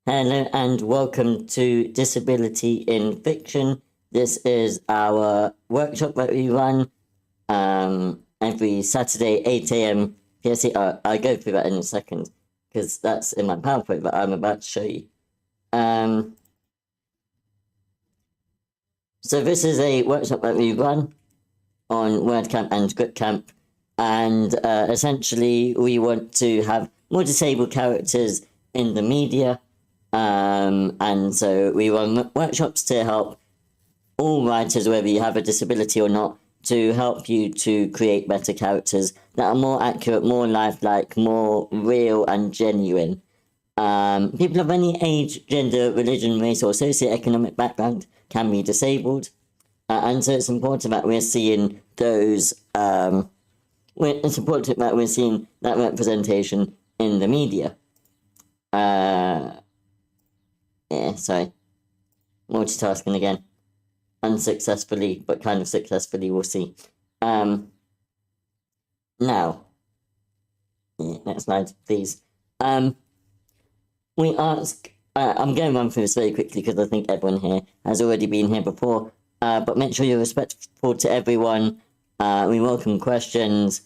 Hello and welcome to Disability in Fiction. This is our workshop that we run every Saturday, 8 a.m. PST. I'll go through that in a second because that's in my PowerPoint that I'm about to show you. So this is a workshop that we run on WordCamp and ScriptCamp, and essentially we want to have more disabled characters in the media. And so we run workshops to help all writers, whether you have a disability or not, to help you to create better characters that are more accurate, more lifelike, more real and genuine. People of any age, gender, religion, race, or socioeconomic background can be disabled. And so it's important that we're seeing those, it's important that we're seeing that representation in the media. Yeah, sorry. Multitasking again. Unsuccessfully, but kind of successfully, we'll see. Now, next slide, please. We ask, I'm going to run through this very quickly because I think everyone here has already been here before, but make sure you're respectful to everyone. We welcome questions,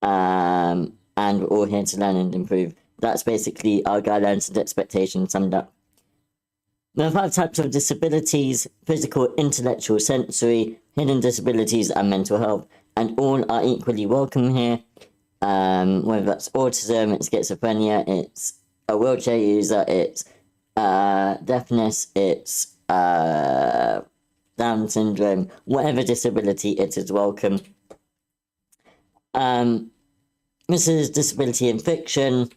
and we're all here to learn and improve. That's basically our guidelines and expectations summed up. There are 5 types of disabilities: physical, intellectual, sensory, hidden disabilities, and mental health, and all are equally welcome here. Whether that's autism, it's schizophrenia, it's a wheelchair user, it's deafness, it's Down syndrome, whatever disability, it is welcome. This is Disability in Fiction.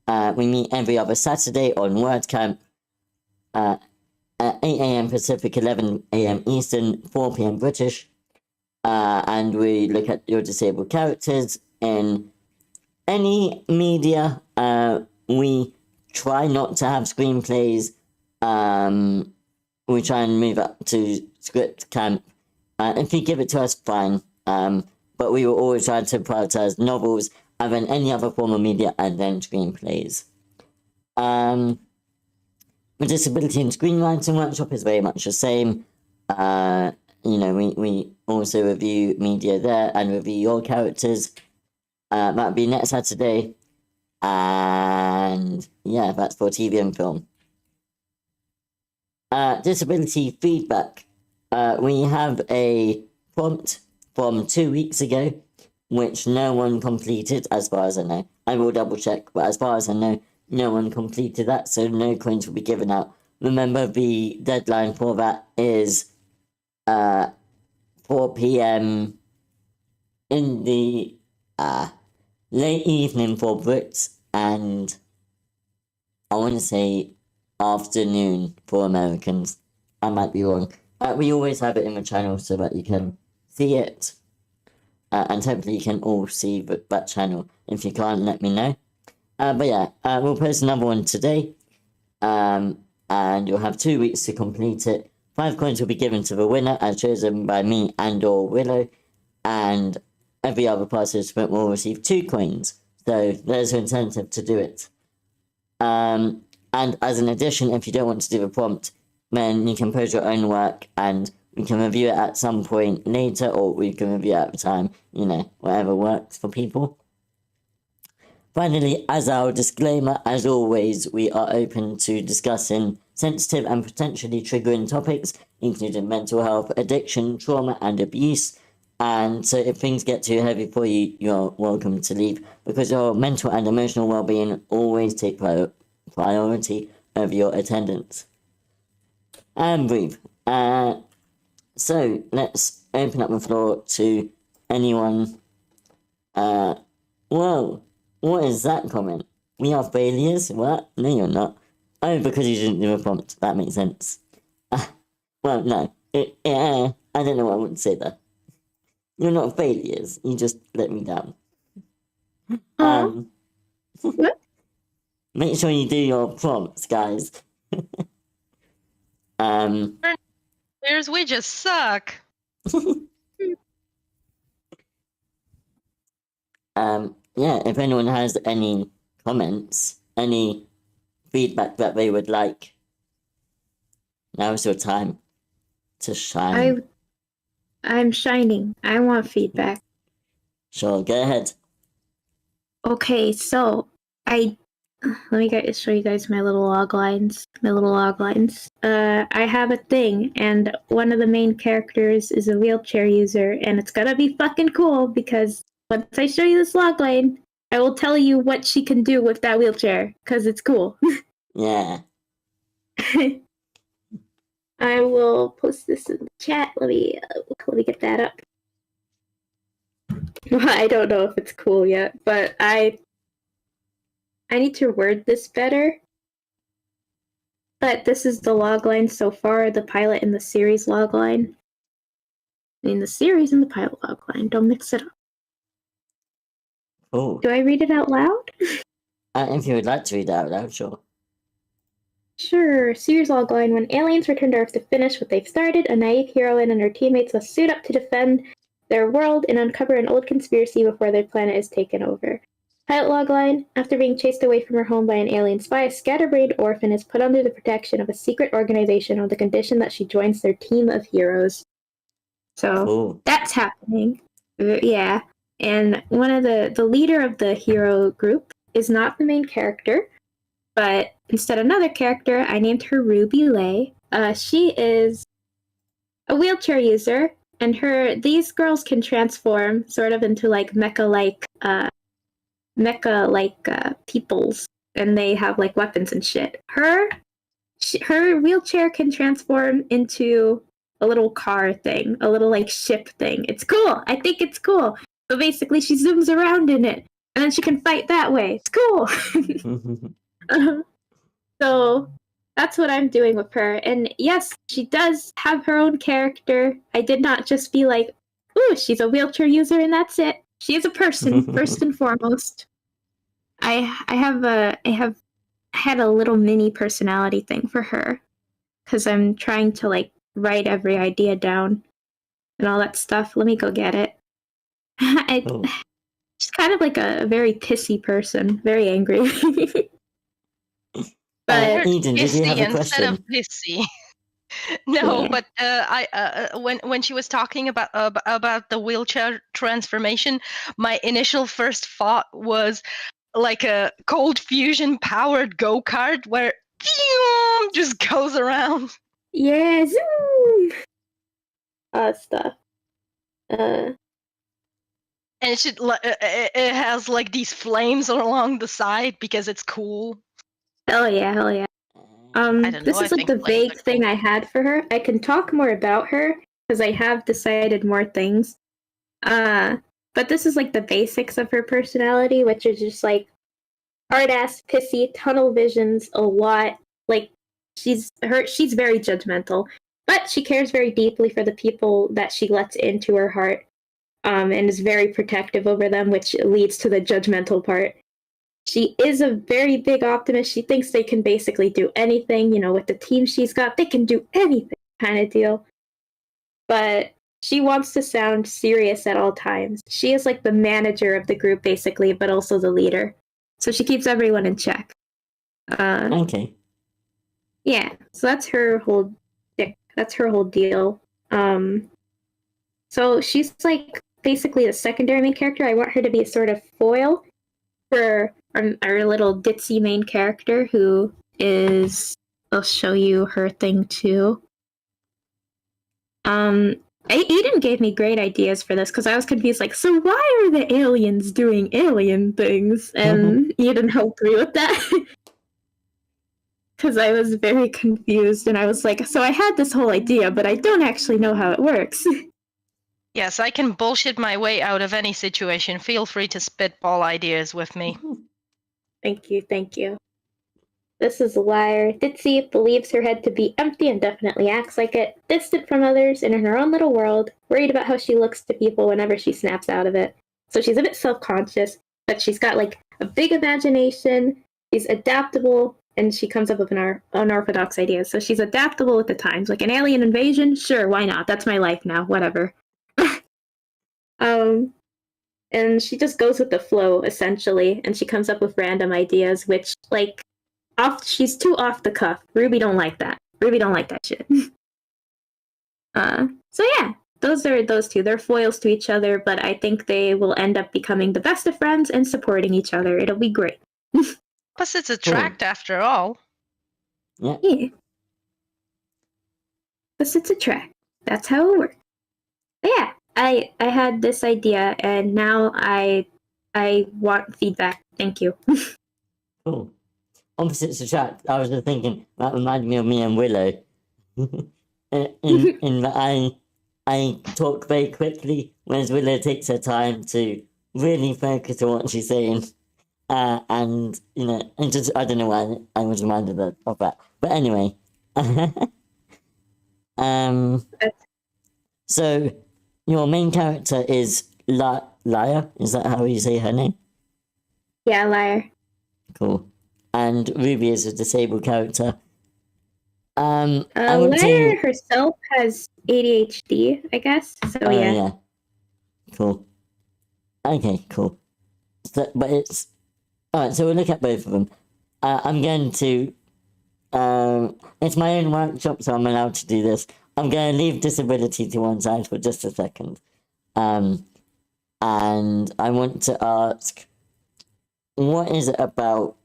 We meet every other Saturday on WordCamp. At 8 a.m. Pacific, 11 a.m. Eastern, 4 p.m. British, and we look at your disabled characters in any media. We try not to have screenplays. We try and move up to ScriptCamp. If you give it to us, fine. But we will always try to prioritize novels and then any other form of media and then screenplays. The Disability in Screenwriting workshop is very much the same. We also review media there and review your characters. That'll be next Saturday. And yeah, that's for TV and film. Disability feedback. We have a prompt from 2 weeks ago, which no one completed, as far as I know. I will double check, but as far as I know, no one completed that, so no coins will be given out. Remember, the deadline for that is 4 p.m. in the late evening for Brits, and I want to say afternoon for Americans. I might be wrong. We always have it in the channel so that you can see it, and hopefully you can all see that channel. If you can't, let me know. But yeah, we'll post another one today, and you'll have 2 weeks to complete it. 5 coins will be given to the winner, as chosen by me and or Willow, and every other participant will receive 2 coins, so there's an incentive to do it. And as an addition, if you don't want to do the prompt, then you can post your own work, and we can review it at some point later, or we can review it at the time, whatever works for people. Finally, as our disclaimer, as always, we are open to discussing sensitive and potentially triggering topics, including mental health, addiction, trauma, and abuse. And so if things get too heavy for you, you're welcome to leave, because your mental and emotional well-being always take priority over your attendance. And breathe. So let's open up the floor to anyone. Whoa. What is that comment? We are failures? What? No, you're not. Oh, because you didn't do a prompt. That makes sense. Well, no. I don't know what I would say there. You're not failures. You just let me down. Make sure you do your prompts, guys. We just suck. Yeah, if anyone has any comments, any feedback that they would like. Now is your time to shine. I'm shining. I want feedback. Sure, go ahead. Okay, so let me show you guys my little log lines. I have a thing, and one of the main characters is a wheelchair user, and it's gonna be fucking cool because once I show you this log line, I will tell you what she can do with that wheelchair, because it's cool. Yeah. I will post this in the chat. Let me get that up. Well, I don't know if it's cool yet, but I need to word this better. But this is the logline so far, the pilot and the series logline. I mean, the series and the pilot logline. Don't mix it up. Oh. Do I read it out loud? If you would like to read it out loud, sure. Sure. Series logline. When aliens return to Earth to finish what they've started, a naive heroine and her teammates must suit up to defend their world and uncover an old conspiracy before their planet is taken over. Pilot logline. After being chased away from her home by an alien spy, a scatterbrained orphan is put under the protection of a secret organization on the condition that she joins their team of heroes. So Cool. that's happening. Yeah. And one of the leader of the hero group is not the main character, but instead another character. I named her Ruby Lay. She is a wheelchair user, and these girls can transform sort of into like mecha-like peoples, and they have like weapons and shit. Her wheelchair can transform into a little car thing, a little like ship thing. It's cool. I think it's cool. So basically, she zooms around in it, and then she can fight that way. It's cool. So that's what I'm doing with her. And yes, she does have her own character. I did not just be like, ooh, she's a wheelchair user and that's it. She is a person, first and foremost. I had a little mini personality thing for her because I'm trying to like write every idea down and all that stuff. Let me go get it. She's kind of like a very pissy person, very angry. But Eden, did you have a instead of question? pissy. No, Yeah. but when she was talking about the wheelchair transformation, my initial first thought was like a cold fusion powered go-kart where just goes around. Yeah, zoom! Stuff. And it has like these flames along the side because it's cool. Hell yeah. I don't This know, is I like the think flames vague are thing cool. I had for her. I can talk more about her because I have decided more things. But this is like the basics of her personality, which is just like hard ass, pissy, tunnel visions a lot. Like she's very judgmental, but she cares very deeply for the people that she lets into her heart. And is very protective over them, which leads to the judgmental part. She is a very big optimist. She thinks they can basically do anything, with the team she's got, they can do anything kind of deal. But she wants to sound serious at all times. She is like the manager of the group, basically, but also the leader. So she keeps everyone in check. Okay. Yeah, so that's her whole deal. So she's like basically the secondary main character. I want her to be a sort of foil for our little ditzy main character, who is. I'll show you her thing too. Aiden gave me great ideas for this because I was confused. Like, so why are the aliens doing alien things? And Eden helped me with that because I was very confused, and I was like, so I had this whole idea, but I don't actually know how it works. Yes, I can bullshit my way out of any situation. Feel free to spitball ideas with me. Thank you. This is a liar. Ditzy believes her head to be empty and definitely acts like it, distant from others and in her own little world, worried about how she looks to people whenever she snaps out of it. So she's a bit self-conscious, but she's got like a big imagination, she's adaptable, and she comes up with unorthodox ideas. So she's adaptable with the times. Like an alien invasion? Sure, why not? That's my life now, whatever. And she just goes with the flow, essentially, and she comes up with random ideas, which, like, She's too off the cuff. Ruby don't like that. Ruby don't like that shit. So yeah, those are those two. They're foils to each other, but I think they will end up becoming the best of friends and supporting each other. It'll be great. Opposites attract after all. Yeah. Yeah. Opposites attract. That's how it works. But yeah, I had this idea, and now I want feedback. Thank you. Cool. Opposites attract. I was just thinking that reminded me of me and Willow. in that I talk very quickly, whereas Willow takes her time to really focus on what she's saying. And you know, and just I don't know why I was reminded of that. But anyway. So your main character is Liar, is that how you say her name? Yeah, Liar. Cool. And Ruby is a disabled character. I want Liar to... herself has ADHD, I guess. So yeah. Cool. Okay, cool. So, but it's... Alright, so we'll look at both of them. I'm going to... it's my own workshop, so I'm allowed to do this. I'm going to leave disability to one side for just a second. And I want to ask... What is it about...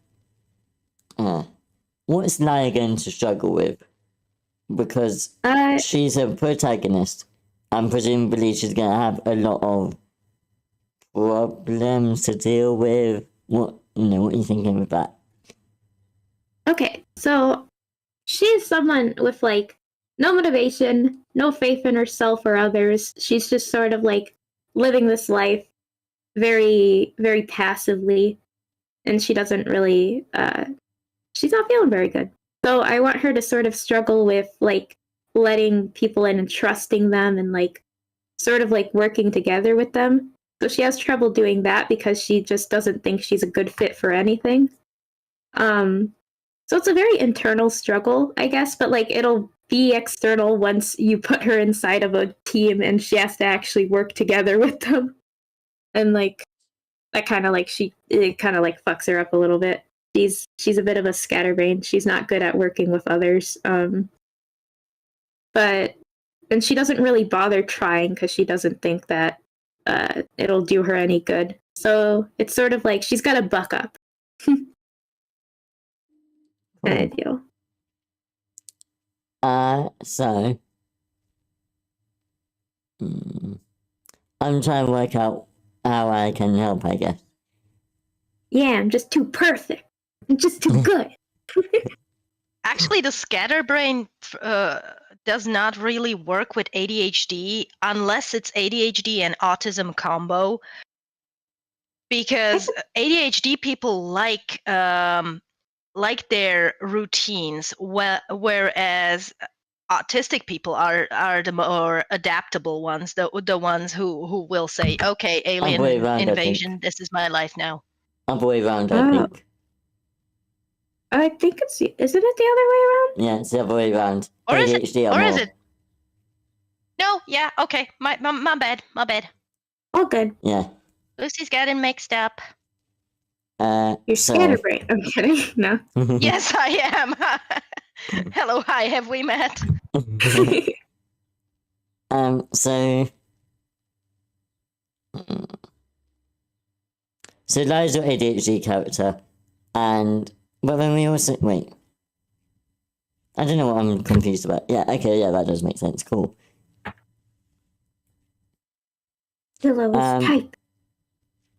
what is Liar going to struggle with? Because she's a protagonist, and presumably she's going to have a lot of problems to deal with. What are you thinking with that? Okay, so she's someone with like no motivation, no faith in herself or others. She's just sort of like living this life very, very passively, and she doesn't really she's not feeling very good. So I want her to sort of struggle with like letting people in and trusting them and like sort of like working together with them. So she has trouble doing that because she just doesn't think she's a good fit for anything. So it's a very internal struggle, I guess, but like it'll be external once you put her inside of a team and she has to actually work together with them. And like that kind of like it kind of like fucks her up a little bit. She's a bit of a scatterbrain. She's not good at working with others. And she doesn't really bother trying because she doesn't think that it'll do her any good. So it's sort of like she's got to buck up. Ideal. So I'm trying to work out how I can help, I guess. Yeah, I'm just too perfect. I'm just too good. Actually, the scatterbrain does not really work with ADHD unless it's ADHD and autism combo. Because ADHD people like their routines, whereas autistic people are the more adaptable ones, the ones who will say, okay, alien invasion, this is my life now. Other way around, I think. I think isn't it the other way around? Yeah, it's the other way around. Or is ADHD it? Or is it? No, yeah, okay. My bad. All good. Yeah. Lucy's getting mixed up. You're scatterbrain. I'm kidding. No. Yes, I am. Hello, hi, have we met? So Liza's your ADHD character, but then we also wait. I don't know what I'm confused about. Yeah, okay, yeah, that does make sense. Cool. Pillow is tight.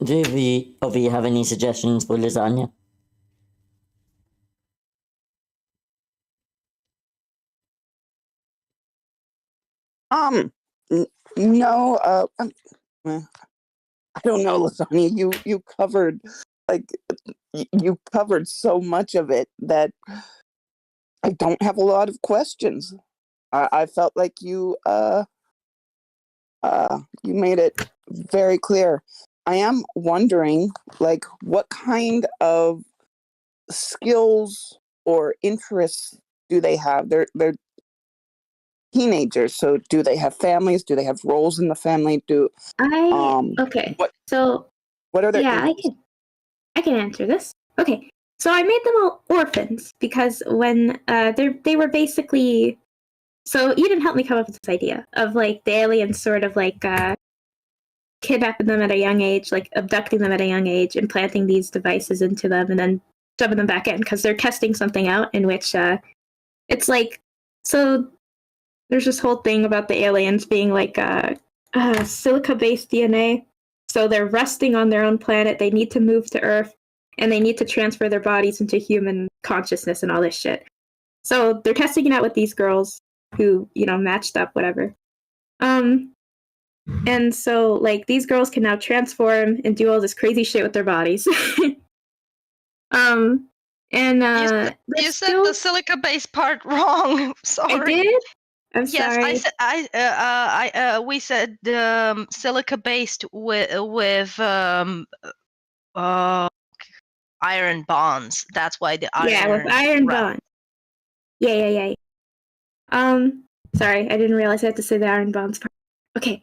Do either of you have any suggestions for lasagna? No, I don't know, lasagna. You covered you covered so much of it that I don't have a lot of questions. I felt like you made it very clear. I am wondering, like, what kind of skills or interests do they have? They're teenagers, so do they have families? Do they have roles in the family? Okay. What are their interests? I can answer this. Okay. So I made them all orphans because when they were basically, so Eden helped me come up with this idea of like the aliens sort of like kidnapping them at a young age, like abducting them at a young age, and planting these devices into them, and then shoving them back in because they're testing something out in which it's like, so there's this whole thing about the aliens being like silica-based DNA. So they're resting on their own planet. They need to move to Earth, and they need to transfer their bodies into human consciousness and all this shit. So they're testing it out with these girls who, you know, matched up, whatever. And so, like, these girls can now transform and do all this crazy shit with their bodies. And you said the silica-based part wrong. Sorry. I did. I'm yes, sorry. I said we said silica-based with iron bonds. That's why the iron. Yeah, with iron bonds. Yeah. Sorry, I didn't realize I had to say the iron bonds part. Okay.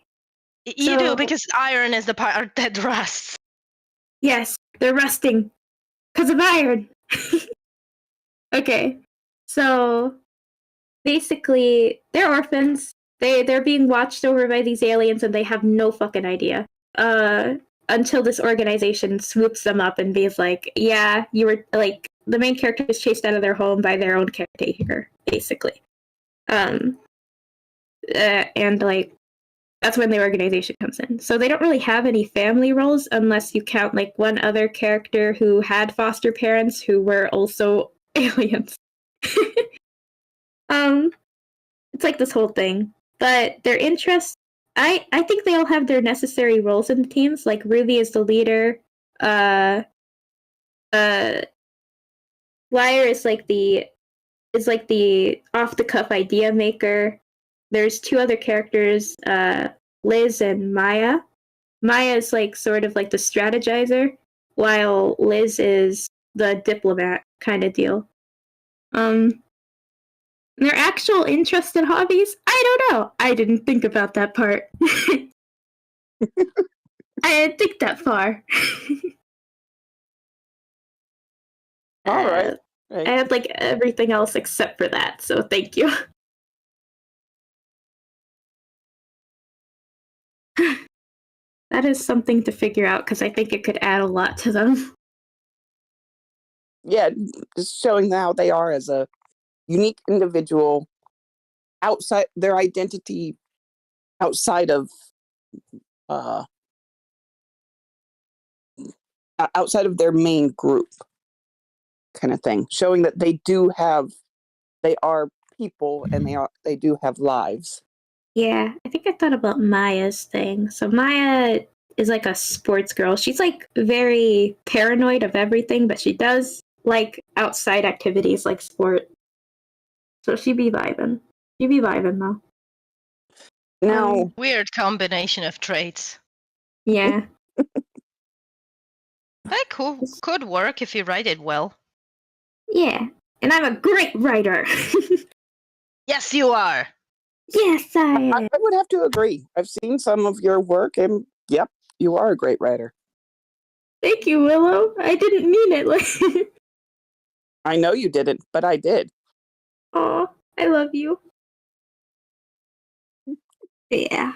You do, because iron is the part that rusts. Yes, they're rusting because of iron. Okay, so basically, they're orphans. They're being watched over by these aliens, and they have no fucking idea. Until this organization swoops them up and be like, "Yeah, you were like the main character is chased out of their home by their own caretaker, basically." And like. That's when the organization comes in. So they don't really have any family roles unless you count like one other character who had foster parents who were also aliens. It's like this whole thing. But their interests, I think they all have their necessary roles in the teams. Like Ruby is the leader. Liar is like the off the cuff idea maker. There's two other characters, Liz and Maya. Maya is like sort of like the strategizer, while Liz is the diplomat kind of deal. Their actual interest and hobbies, I don't know. I didn't think about that part. I didn't think that far. All right. I had like everything else except for that, so thank you. That is something to figure out because I think it could add a lot to them. Yeah, just showing how they are as a unique individual outside their identity, outside of their main group, kind of thing. Showing that they are people and they do have lives. Yeah, I think I thought about Maya's thing. So Maya is like a sports girl. She's like very paranoid of everything, but she does like outside activities like sport. So she be vibing. She be vibing though. Now, weird combination of traits. Yeah. That could work if you write it well. Yeah, and I'm a great writer. Yes, you are. Yes, I am. I would have to agree. I've seen some of your work, and yep, you are a great writer. Thank you, Willow. I didn't mean it like. I know you didn't, but I did. Oh, I love you. Yeah.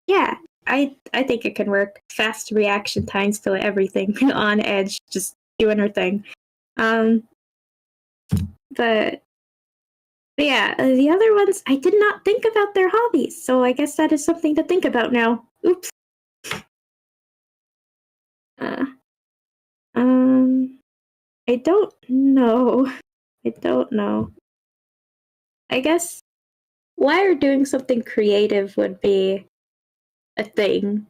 Yeah. I think it can work. Fast reaction times to everything. On edge, just doing her thing. But yeah, the other ones, I did not think about their hobbies, so I guess that is something to think about now. Oops. I don't know. I guess Wire doing something creative would be a thing.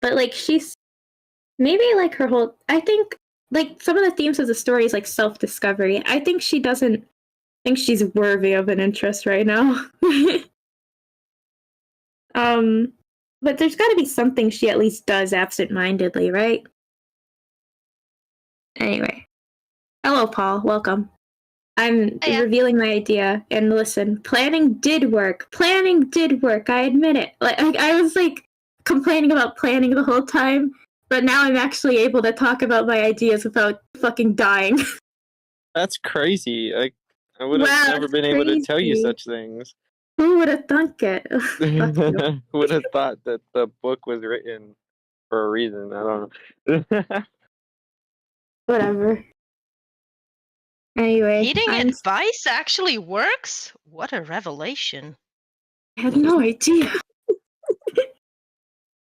But like she's maybe like her whole I think like some of the themes of the story is like self-discovery. I think she doesn't think she's worthy of an interest right now. But there's got to be something she at least does absent-mindedly, right? Anyway. Hello, Paul. Welcome. I'm revealing my idea, and listen, planning did work. I admit it. Like I was like complaining about planning the whole time. but now I'm actually able to talk about my ideas without fucking dying. That's crazy. I would have Wow, never that's been able to tell you crazy. such things. Who would have thunk it? Fuck you. Would have thought that the book was written for a reason. I don't know. Whatever. Anyway, Heeding I advice actually works? What a revelation. had no idea.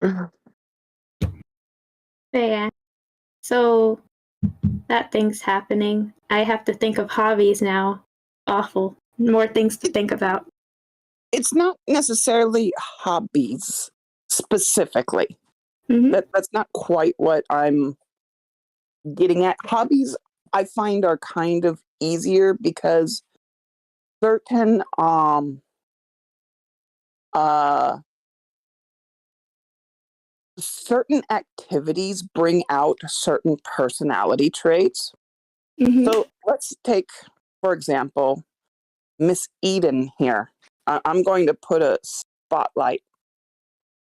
But yeah. So that thing's happening. I have to think of hobbies now. Awful. More things to think about. It's not necessarily hobbies specifically. Mhm. That's not quite what I'm getting at. Hobbies I find are kind of easier because certain certain activities bring out certain personality traits. Mhm. So let's take, for example, Miss Eden here. I'm going to put a spotlight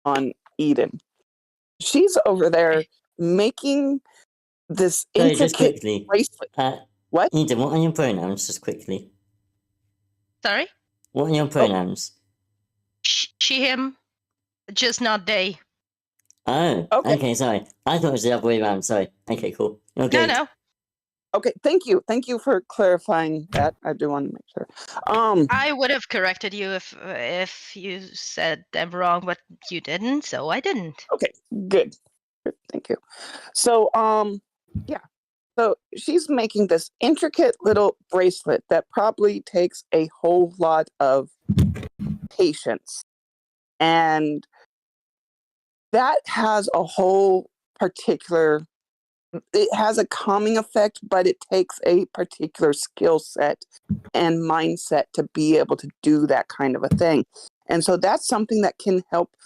on Eden. She's over there making this So just intricate quickly, bracelet. What? Eden, what are your pronouns? Just quickly. Sorry? What are your pronouns? She, him, just not they. Oh, Okay. okay, sorry. I thought it was the other way around. Sorry. Okay, cool. You're No, good. no. Okay, thank you. Thank you for clarifying that. I do want to make sure. I would have corrected you if you said them wrong, but you didn't, so I didn't. Okay, good. Good, thank you. So, yeah. So she's making this intricate little bracelet that probably takes a whole lot of patience. And that has a whole particular, it has a calming effect, but it takes a particular skill set and mindset to be able to do that kind of a thing. And so that's something that can help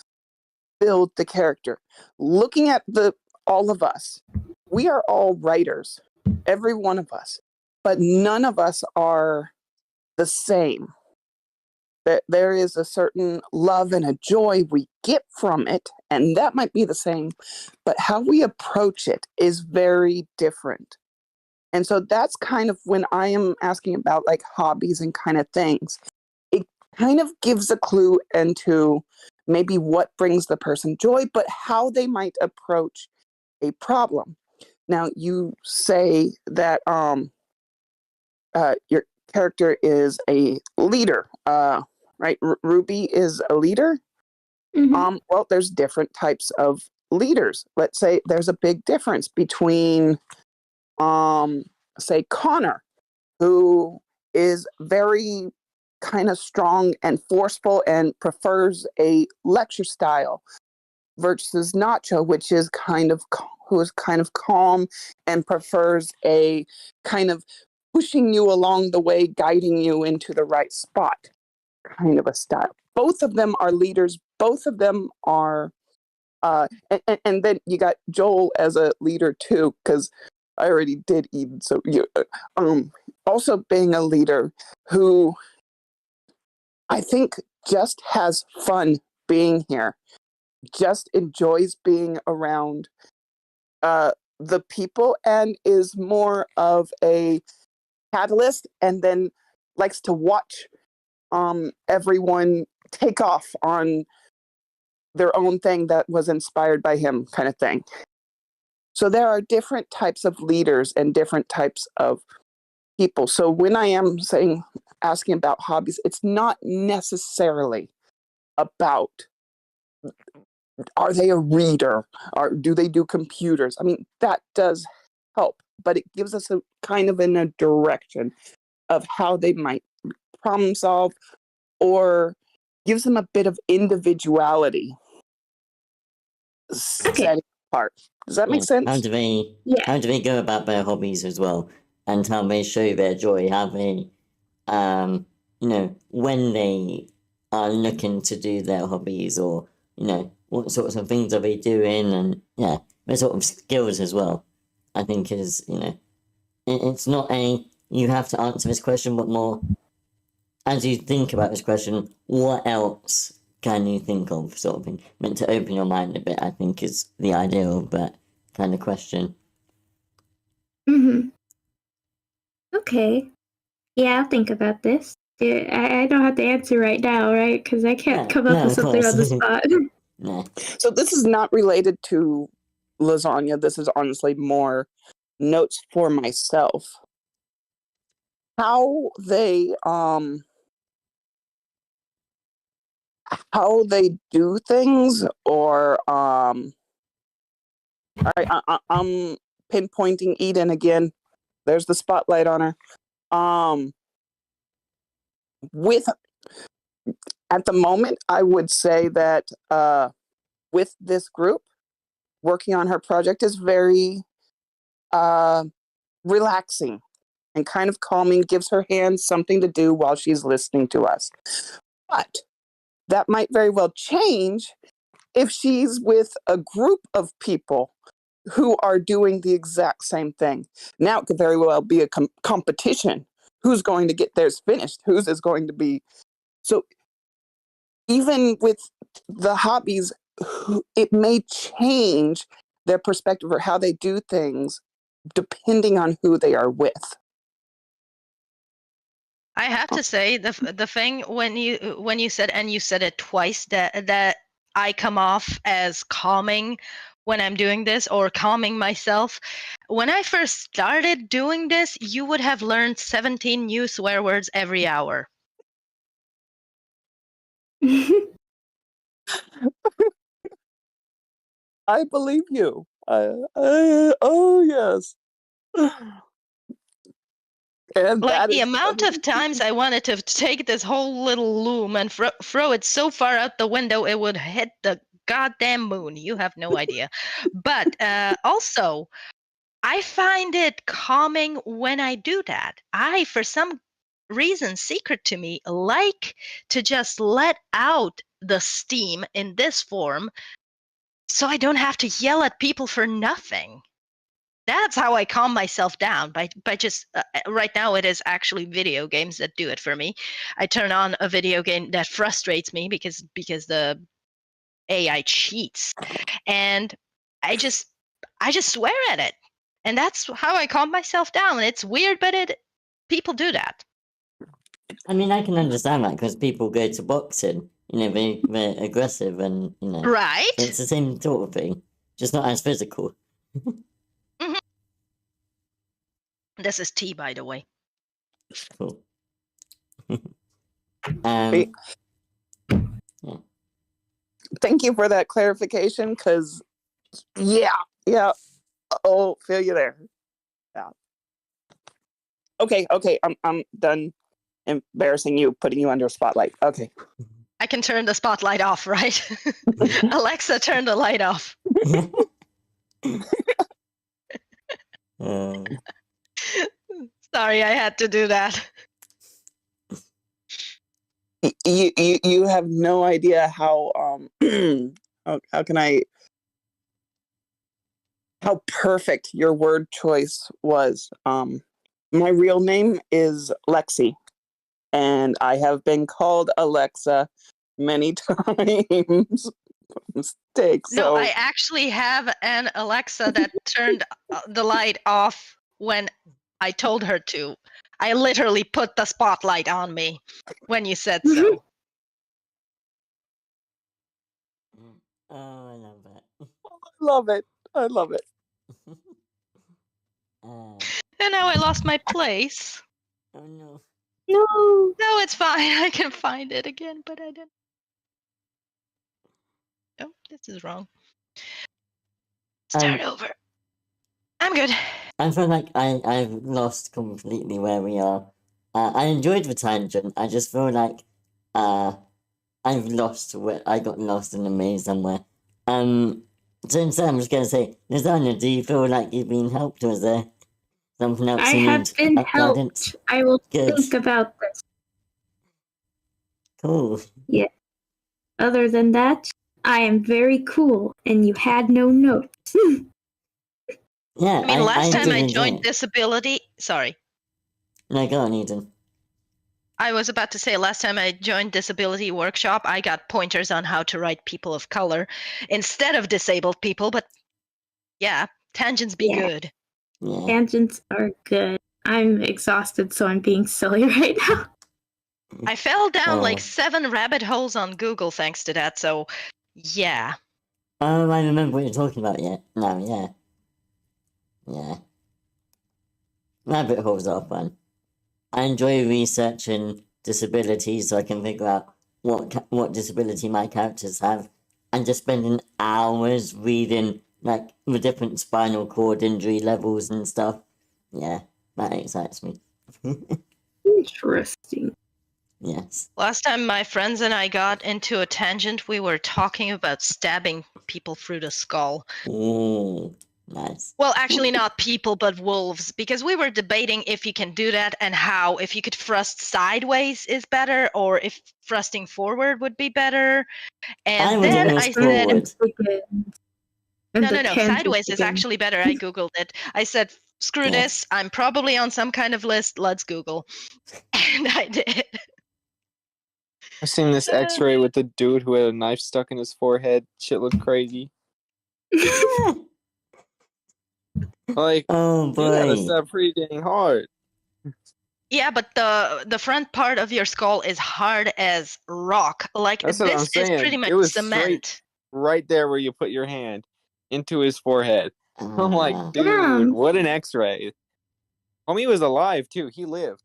build the character. Looking at all of us, we are all writers, every one of us, but none of us are the same. There is a certain love and a joy we get from it, and that might be the same, but how we approach it is very different. And so that's kind of when I am asking about like hobbies and kind of things, it kind of gives a clue into maybe what brings the person joy, but how they might approach a problem. Now, you say that your character is a leader, right? Ruby is a leader. Mhm. Well, there's different types of leaders. Let's say there's a big difference between, say, Connor, who is very kind of strong and forceful and prefers a lecture style, versus Nacho, which is who is kind of calm and prefers a kind of pushing you along the way, guiding you into the right spot kind of a style. Both of them are leaders. Both of them are, and then you got Joel as a leader too, because I already did Eden. So you, also being a leader who I think just has fun being here, just enjoys being around the people, and is more of a catalyst, and then likes to watch everyone take off on their own thing that was inspired by him, kind of thing. So there are different types of leaders and different types of people. So when I am asking about hobbies, it's not necessarily about, are they a reader, or do they do computers? I mean, that does help, but it gives us a kind of in a direction of how they might problem solve, or gives them a bit of individuality setting apart. Does that make sense? How do they Yeah. how do they go about their hobbies as well, and how they show their joy? How they, when they are looking to do their hobbies, or what sorts of things are they doing, and their sort of skills as well. I think is it's not you have to answer this question, but more as you think about this question, what else can you think of, sort of thing? Meant to open your mind a bit, I think, is the ideal, but kind of question. Mm-hmm. Okay. Yeah, I'll think about this. Yeah, I don't have to answer right now, right? Because I can't No, come up no, with of something on the course. spot. No. So this is not related to lasagna. This is honestly more notes for myself. How they do things, or all right, I'm pinpointing Eden again. There's the spotlight on her. With at the moment, I would say that with this group, working on her project is very relaxing and kind of calming, gives her hands something to do while she's listening to us. But that might very well change if she's with a group of people who are doing the exact same thing. Now it could very well be a competition. Who's going to get theirs finished? Whose is going to be... So even with the hobbies, it may change their perspective or how they do things depending on who they are with. I have to say the thing when you said, and you said it twice, that I come off as calming when I'm doing this, or calming myself. When I first started doing this, you would have learned 17 new swear words every hour. I believe you. Oh yes. And Like that the is amount of times I wanted to take this whole little loom and throw it so far out the window it would hit the goddamn moon. You have no idea. But also, I find it calming when I do that. I, for some reason, secret to me, like to just let out the steam in this form so I don't have to yell at people for nothing. That's how I calm myself down, by just right now it is actually video games that do it for me. I turn on a video game that frustrates me because the AI cheats, and I just swear at it, and that's how I calm myself down. It's weird, but people do that. I mean, I can understand that because people go to boxing, they're aggressive and, Right? so it's the same sort of thing, just not as physical. Mm-hmm. This is tea, by the way. Cool. Wait. Yeah. Thank you for that clarification, because yeah. Oh, feel you there. Yeah. Okay, I'm done embarrassing you, putting you under a spotlight. Okay. I can turn the spotlight off, right? Alexa, turn the light off. Sorry, I had to do that. You have no idea how how perfect your word choice was. My real name is Lexi, and I have been called Alexa many times. Mistakes. No, I actually have an Alexa that turned the light off when I told her to. I literally put the spotlight on me when you said so. Oh, I love that. I love it. And now I lost my place. Oh no. No. No, it's fine. I can find it again, but I didn't. Oh, this is wrong. Start over. I'm good. I feel like I've lost completely where we are. I enjoyed the tangent. I just feel like I've lost where I got lost in the maze somewhere. So instead, I'm just gonna say, Lasagna, do you feel like you've been helped, or is there something else I you have need been guidance? helped. I will Good. think about this. Cool. Yeah. Other than that, I am very cool, and you had no notes. Yeah, I mean, last time did I enjoy joined it. Disability... Sorry. No, go on, Eden. I was about to say, last time I joined Disability Workshop, I got pointers on how to write people of color instead of disabled people, but yeah, Tangents be Yeah. good. Yeah. Tangents are good. I'm exhausted, so I'm being silly right now. I fell down like Oh. 7 rabbit holes on Google thanks to that, so yeah. Oh, I remember what you're talking about, yeah. No, yeah. Yeah. Rabbit holes are fun. I enjoy researching disabilities so I can figure out what disability my characters have, and just spending hours reading like the different spinal cord injury levels and stuff. Yeah, that excites me. Interesting. Yes. Last time my friends and I got into a tangent, we were talking about stabbing people through the skull. Ooh, nice. Well, actually, not people, but wolves, because we were debating if you can do that and how. If you could thrust sideways is better, or if thrusting forward would be better. I And would then thrust I said, forward. no, sideways is actually better. I Googled it. I said, screw Yeah. this. I'm probably on some kind of list. Let's Google. And I did. I seen this X-ray with the dude who had a knife stuck in his forehead. Shit looked crazy. Like, Oh you gotta boy. stop pretty dang hard. Yeah, but the front part of your skull is hard as rock. Like That's what I'm this is pretty saying. much It was cement. straight right there where you put your hand into his forehead. I'm like, Ah. dude, Damn. what an X-ray. Homie was alive too. He lived.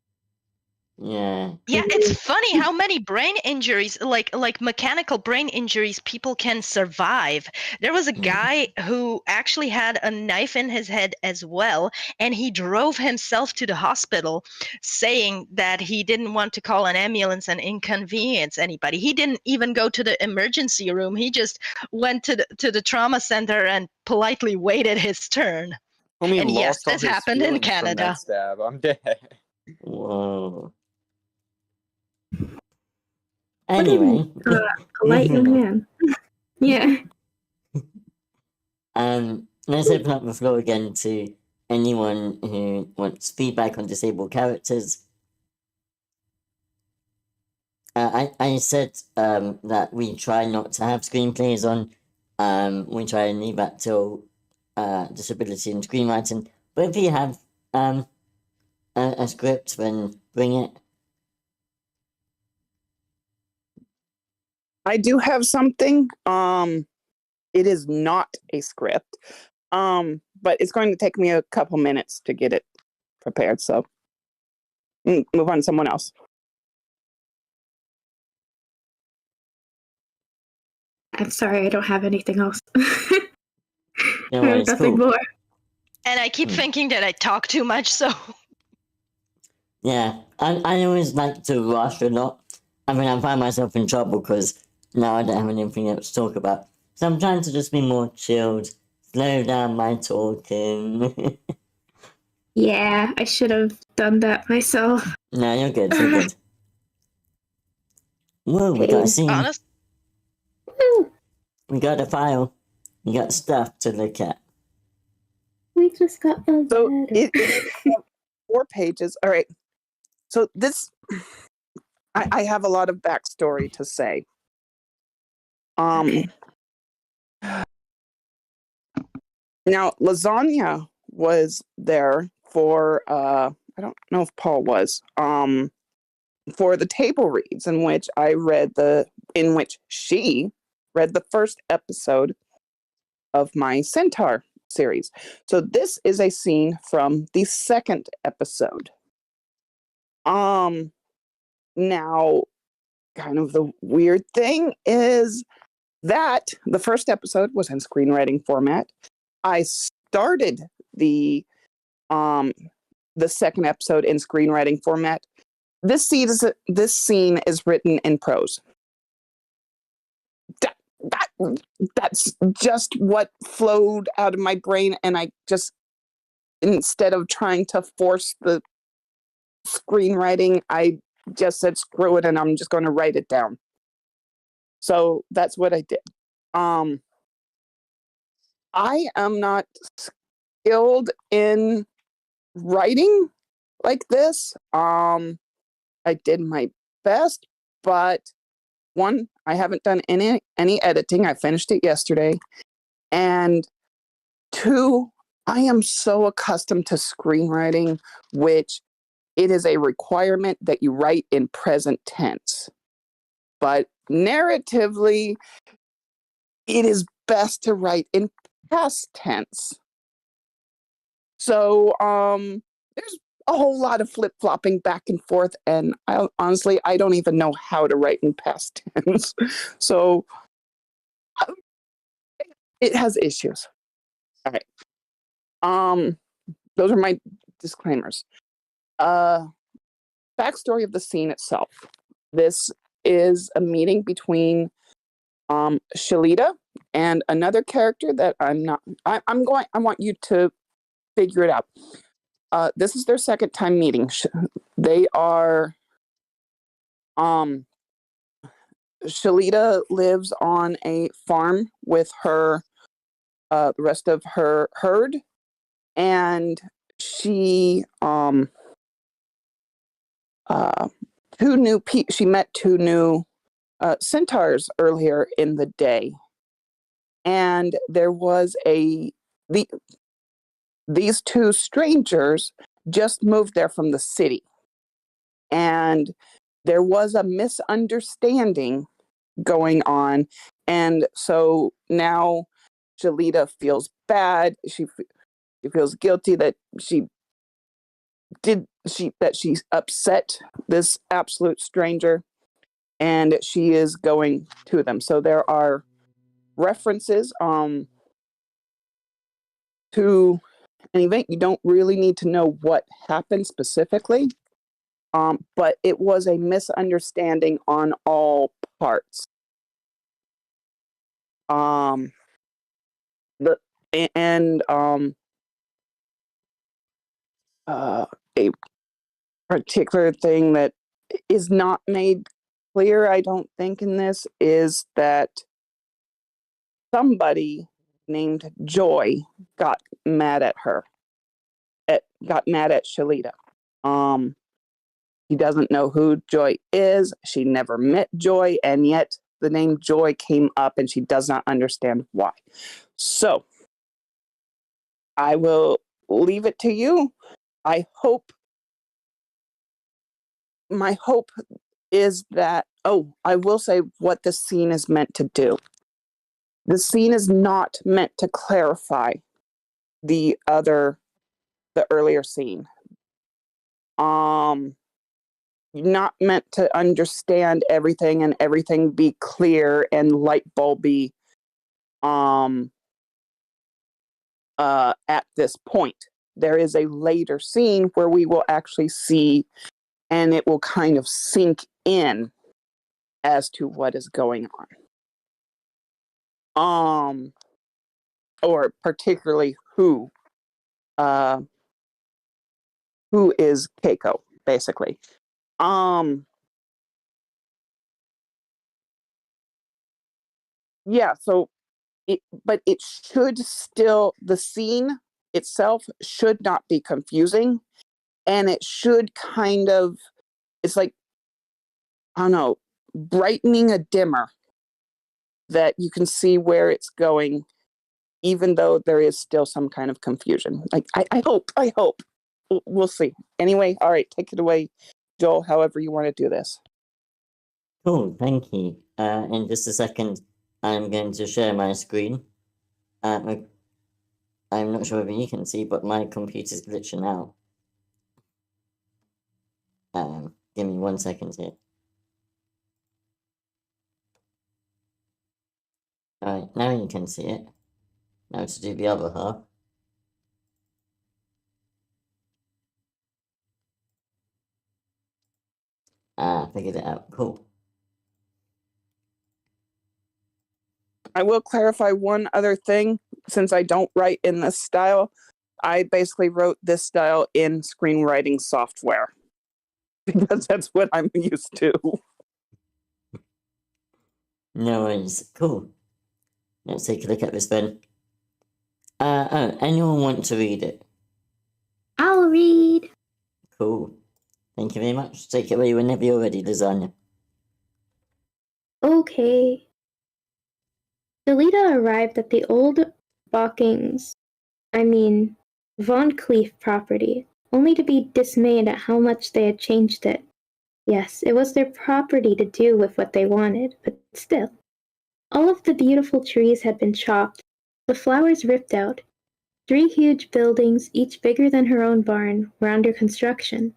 Yeah. Yeah, it's funny how many brain injuries, like mechanical brain injuries, people can survive. There was a guy who actually had a knife in his head as well, and he drove himself to the hospital, saying that he didn't want to call an ambulance and inconvenience anybody. He didn't even go to the emergency room. He just went to the trauma center and politely waited his turn. Homie And yes, lost all this his happened in feelings from Canada. that stab. I'm dead. Whoa. What Anyway. a polite young man. Yeah. Let's open up the floor again to anyone who wants feedback on disabled characters. I said that we try not to have screenplays on. We try and leave that till disability and screenwriting. But if you have a script, then bring it. I do have something. It is not a script. But it's going to take me a couple minutes to get it prepared. So move on to someone else. I'm sorry, I don't have anything else. No I have worries, nothing cool. more. And I keep thinking that I talk too much, so Yeah, I always like to rush a lot. I mean, I find myself in trouble because now I don't have anything else to talk about. So I'm trying to just be more chilled, slow down my talking. Yeah, I should have done that myself. No, you're good, you're good. Whoa, we got a Okay. scene. honest. Woo! We got a file. We got stuff to look at. We just got a So letter. it is 4 pages. All right. So this, I have a lot of backstory to say. Okay. Now Lasagna was there for I don't know if Paul was for the table reads in which she read the first episode of my Centaur series. So this is a scene from the second episode. Now kind of the weird thing is that the first episode was in screenwriting format. I started the second episode in screenwriting format. This scene is written in prose. That's just what flowed out of my brain, and I just, instead of trying to force the screenwriting, I just said screw it, and I'm just going to write it down. So that's what I did. I am not skilled in writing like this. I did my best, but one, I haven't done any editing. I finished it yesterday. And two, I am so accustomed to screenwriting, which it is a requirement that you write in present tense. But narratively, it is best to write in past tense. So, there's a whole lot of flip-flopping back and forth, and honestly, I don't even know how to write in past tense. So, it has issues. All right. Those are my disclaimers. Backstory of the scene itself. This is a meeting between Shalita and another character that I want you to figure it out. This is their second time meeting. They are Shalita lives on a farm with her the rest of her herd, and she she met two new centaurs earlier in the day, and there was these two strangers just moved there from the city, and there was a misunderstanding going on, and so now Shalita feels bad. She feels guilty that she upset this absolute stranger, and she is going to them. So there are references to an event. You don't really need to know what happened specifically, but it was a misunderstanding on all parts. A particular thing that is not made clear, I don't think, in this is that somebody named Joy got mad at her. Got mad at Shalita. He doesn't know who Joy is. She never met Joy, and yet the name Joy came up, and she does not understand why. So I will leave it to you. My hope is that, I will say what the scene is meant to do. The scene is not meant to clarify the earlier scene. Not meant to understand everything and everything be clear and light bulby at this point. There is a later scene where we will actually see, and it will kind of sink in as to what is going on. Or particularly who is Keiko, basically. Yeah, so it should still, the scene itself should not be confusing, and it should kind of, it's like, I don't know, brightening a dimmer that you can see where it's going, even though there is still some kind of confusion. Like, I hope. We'll see. Anyway, all right, take it away, Joel, however you want to do this. Cool, thank you. In just a second, I'm going to share my screen. I'm not sure if you can see, but my computer's glitching out. Give me 1 second here. Alright, now you can see it. Now to do the other half. Figured it out. Cool. I will clarify one other thing. Since I don't write in this style, I basically wrote this style in screenwriting software because that's what I'm used to. No worries. Cool. Let's take a look at this then. Anyone want to read it? I'll read. Cool. Thank you very much. Take it away whenever you're ready, Lasagna. Okay. Delita arrived at the old Balkings Von Cleef property, only to be dismayed at how much they had changed it. Yes, it was their property to do with what they wanted, but still. All of the beautiful trees had been chopped, the flowers ripped out. 3 huge buildings, each bigger than her own barn, were under construction.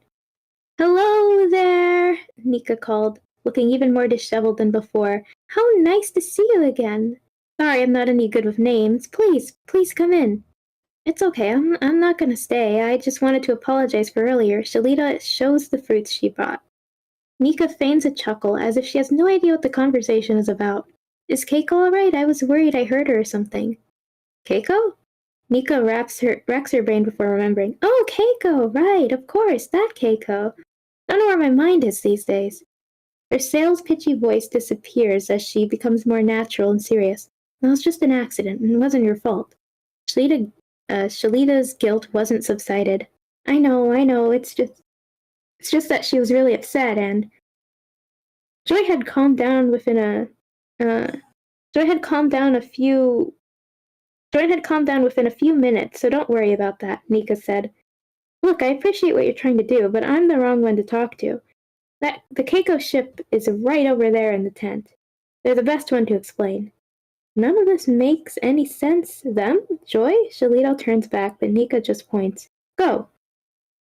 Hello there, Nika called, looking even more disheveled than before. How nice to see you again. Sorry, I'm not any good with names. Please come in. It's okay, I'm not gonna stay. I just wanted to apologize for earlier. Shalita shows the fruits she brought. Nika feigns a chuckle, as if she has no idea what the conversation is about. Is Keiko alright? I was worried I hurt her or something. Keiko? Nika racks her brain before remembering. Oh, Keiko! Right, of course, that Keiko. Don't know where my mind is these days. Her sales pitchy voice disappears as she becomes more natural and serious. It was just an accident, and it wasn't your fault. Shalita's guilt wasn't subsided. I know, it's just that she was really upset, and Joy had calmed down within a few minutes, so don't worry about that, Nika said. Look, I appreciate what you're trying to do, but I'm the wrong one to talk to. The Keiko ship is right over there in the tent. They're the best one to explain. None of this makes any sense. Them? Joy? Shalito turns back, but Nika just points. Go!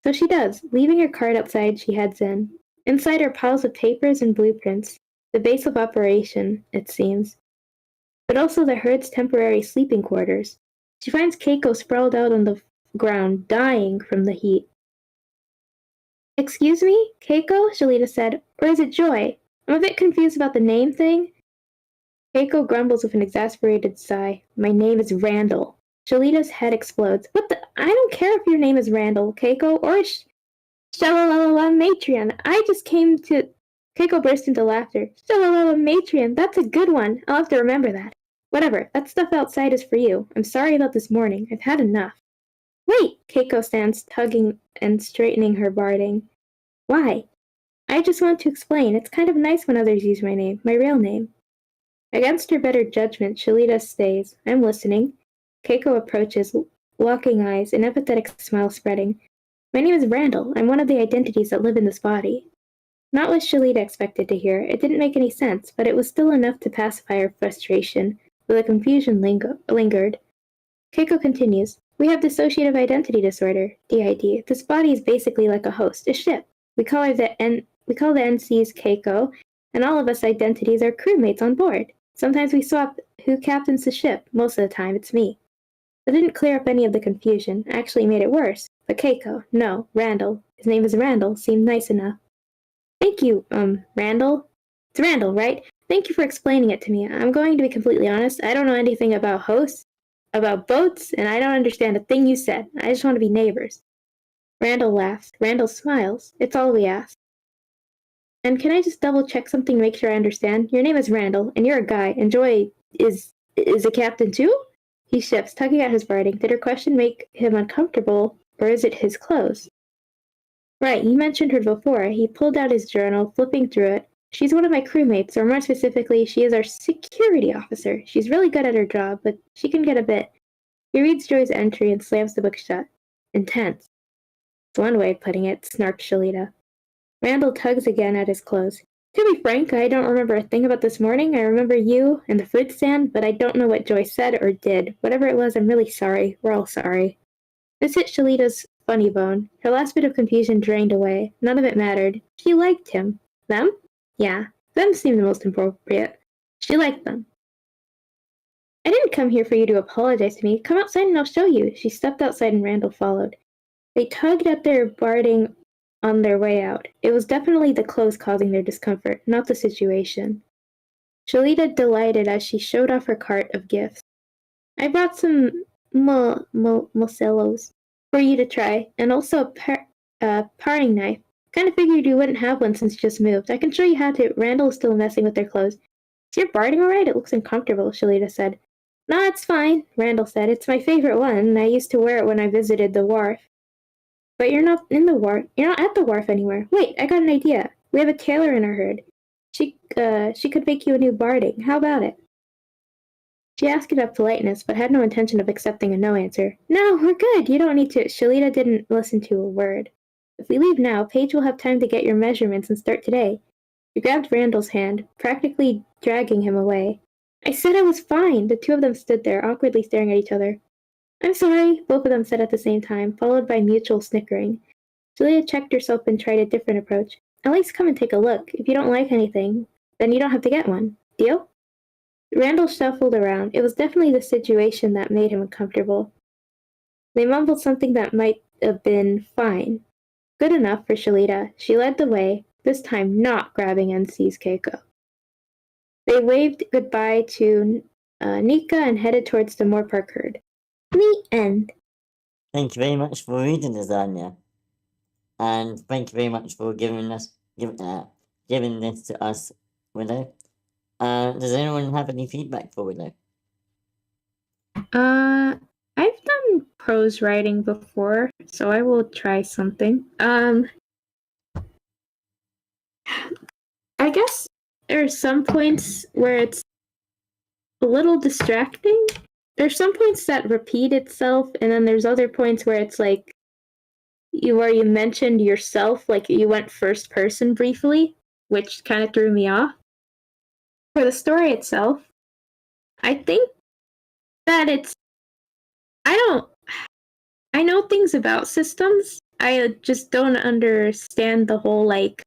So she does. Leaving her cart outside, she heads in. Inside are piles of papers and blueprints. The base of operation, it seems. But also the herd's temporary sleeping quarters. She finds Keiko sprawled out on the ground, dying from the heat. Excuse me? Keiko? Shalita said. Or is it Joy? I'm a bit confused about the name thing. Keiko grumbles with an exasperated sigh. My name is Randall. Shalita's head explodes. What the? I don't care if your name is Randall, Keiko, or Shalalala Matrion. I just came to... Keiko burst into laughter. Shalalala Matrion, that's a good one. I'll have to remember that. Whatever, that stuff outside is for you. I'm sorry about this morning. I've had enough. Wait! Keiko stands, tugging and straightening her barding. Why? I just want to explain. It's kind of nice when others use my name, my real name. Against her better judgment, Shalita stays. I'm listening. Keiko approaches, locking eyes, an empathetic smile spreading. My name is Randall. I'm one of the identities that live in this body. Not what Shalita expected to hear. It didn't make any sense, but it was still enough to pacify her frustration, though the confusion lingered. Keiko continues. We have dissociative identity disorder, DID. This body is basically like a host, a ship. We call the NCs Keiko, and all of us identities are crewmates on board. Sometimes we swap who captains the ship. Most of the time, it's me. That didn't clear up any of the confusion. Actually made it worse. But Keiko, no, Randall. His name is Randall. Seemed nice enough. Thank you, Randall. It's Randall, right? Thank you for explaining it to me. I'm going to be completely honest. I don't know anything about hosts, about boats, and I don't understand a thing you said. I just want to be neighbors. Randall laughs. Randall smiles. It's all we ask. And can I just double check something to make sure I understand? Your name is Randall, and you're a guy, and Joy is a captain too? He shifts, tugging at his barding. Did her question make him uncomfortable, or is it his clothes? Right, you mentioned her before. He pulled out his journal, flipping through it. She's one of my crewmates, or more specifically, she is our security officer. She's really good at her job, but she can get a bit... He reads Joy's entry and slams the book shut. Intense. It's one way of putting it, snarked Shalita. Randall tugs again at his clothes. To be frank, I don't remember a thing about this morning. I remember you and the fruit stand, but I don't know what Joy said or did. Whatever it was, I'm really sorry. We're all sorry. This hit Shalita's funny bone. Her last bit of confusion drained away. None of it mattered. She liked him. Them? Yeah, them seemed the most appropriate. She liked them. I didn't come here for you to apologize to me. Come outside and I'll show you. She stepped outside and Randall followed. They tugged at their barding on their way out. It was definitely the clothes causing their discomfort, not the situation. Shalita delighted as she showed off her cart of gifts. I brought some mocellos for you to try, and also a parting knife. Kind of figured you wouldn't have one since you just moved. I can show you how to. Randall is still messing with their clothes. Is your barding alright? It looks uncomfortable, Shalita said. Nah, it's fine, Randall said. It's my favorite one, and I used to wear it when I visited the wharf. But you're not in the wharf. You're not at the wharf anymore. Wait, I got an idea. We have a tailor in our herd. She could make you a new barding. How about it? She asked it of politeness, but had no intention of accepting a no answer. No, we're good. You don't need to. Shalita didn't listen to a word. If we leave now, Paige will have time to get your measurements and start today. She grabbed Randall's hand, practically dragging him away. I said I was fine. The two of them stood there, awkwardly staring at each other. I'm sorry, both of them said at the same time, followed by mutual snickering. Julia checked herself and tried a different approach. At least come and take a look. If you don't like anything, then you don't have to get one. Deal? Randall shuffled around. It was definitely the situation that made him uncomfortable. They mumbled something that might have been fine. Good enough for Shalita. She led the way, this time not grabbing NC's Keiko. They waved goodbye to Nika and headed towards the Moore Park herd. The end. Thank you very much for reading, Lasagna. And thank you very much for giving this to us, Willow. Does anyone have any feedback for Willow? I've done prose writing before, so I will try something. I guess there are some points where it's a little distracting. There's some points that repeat itself, and then there's other points where it's like where you mentioned yourself, like you went first person briefly, which kind of threw me off. For the story itself, I think that I know things about systems. I just don't understand the whole, like,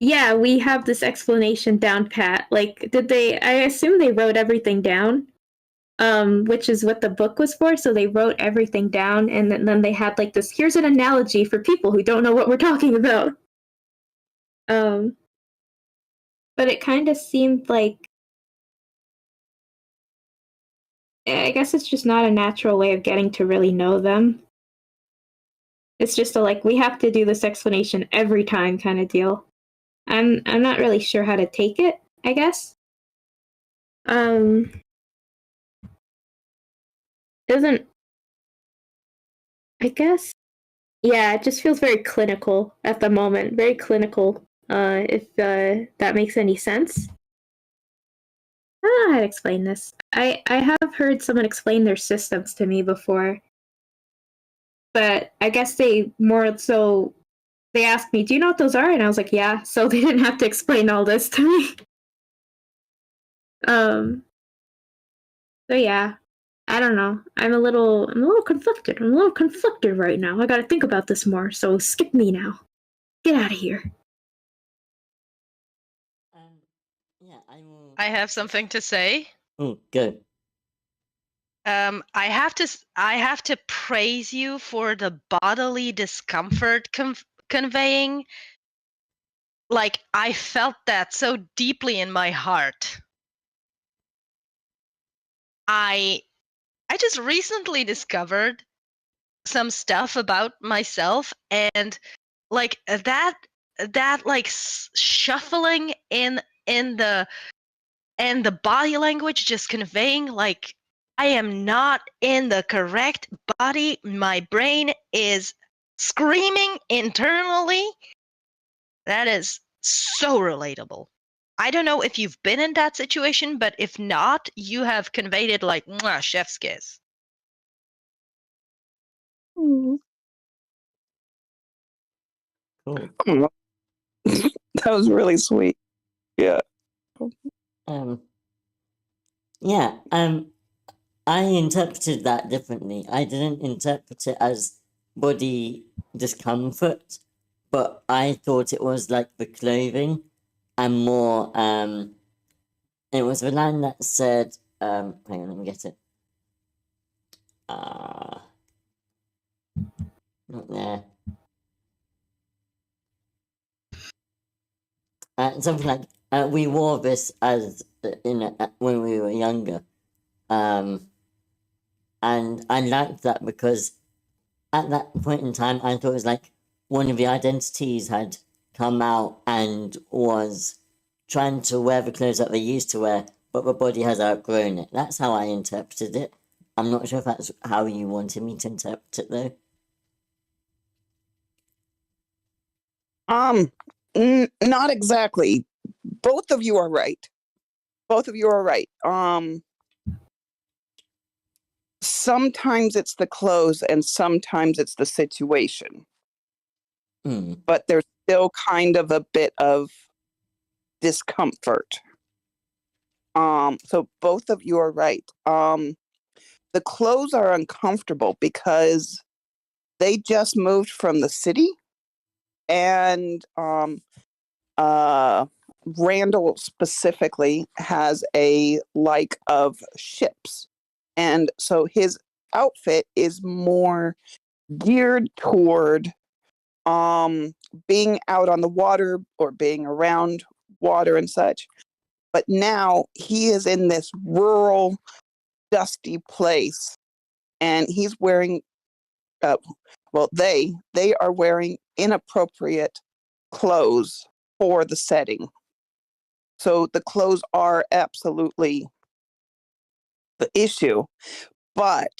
yeah, we have this explanation down pat. Like, I assume they wrote everything down, which is what the book was for. So they wrote everything down, and then they had, like, this, here's an analogy for people who don't know what we're talking about. But it kind of seemed like, I guess it's just not a natural way of getting to really know them. It's just like, we have to do this explanation every time kind of deal. I'm not really sure how to take it, I guess. Doesn't, I guess, yeah, it just feels very clinical at the moment. Very clinical, if that makes any sense. I don't know how to explain this. I have heard someone explain their systems to me before, but I guess they asked me, do you know what those are? And I was like, yeah, so they didn't have to explain all this to me. So yeah, I don't know. I'm a little conflicted. I'm a little conflicted right now. I gotta think about this more, so skip me now. Get out of here. Yeah, I will. I have something to say. Oh, go. I have to praise you for the bodily discomfort conveying. Like, I felt that so deeply in my heart. I just recently discovered some stuff about myself, and like that like shuffling in the body language, just conveying like I am not in the correct body. My brain is screaming internally. That is so relatable. I don't know if you've been in that situation, but if not, you have conveyed it like mwah, chef's kiss. Cool. That was really sweet. Yeah. Yeah, I interpreted that differently. I didn't interpret it as body discomfort, but I thought it was like the clothing and more, it was the line that said, hang on, let me get it. Not there. Something like, we wore this as, when we were younger. And I liked that because at that point in time, I thought it was like one of the identities had come out and was trying to wear the clothes that they used to wear, but the body has outgrown it. That's how I interpreted it. I'm not sure if that's how you wanted me to interpret it, though. Not exactly. Both of you are right. both of you are right. Sometimes it's the clothes and sometimes it's the situation. But there's still kind of a bit of discomfort. So both of you are right. The clothes are uncomfortable because they just moved from the city, and Randall specifically has a like of ships, and so his outfit is more geared toward being out on the water or being around water and such. But now he is in this rural, dusty place, and he's wearing they are wearing inappropriate clothes for the setting. So the clothes are absolutely the issue, but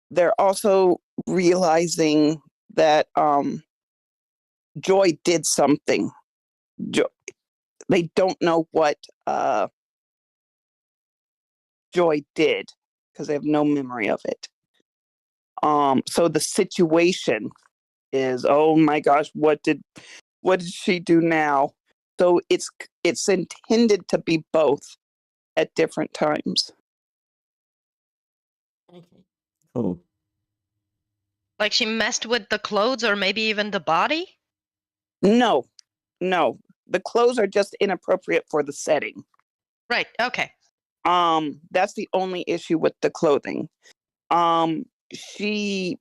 they're also realizing that Joy did something. They don't know what Joy did because they have no memory of it. So the situation is, oh my gosh, what did she do now? So it's intended to be both at different times. Okay, cool. Like she messed with the clothes or maybe even the body? No. The clothes are just inappropriate for the setting. Right, okay. That's the only issue with the clothing. She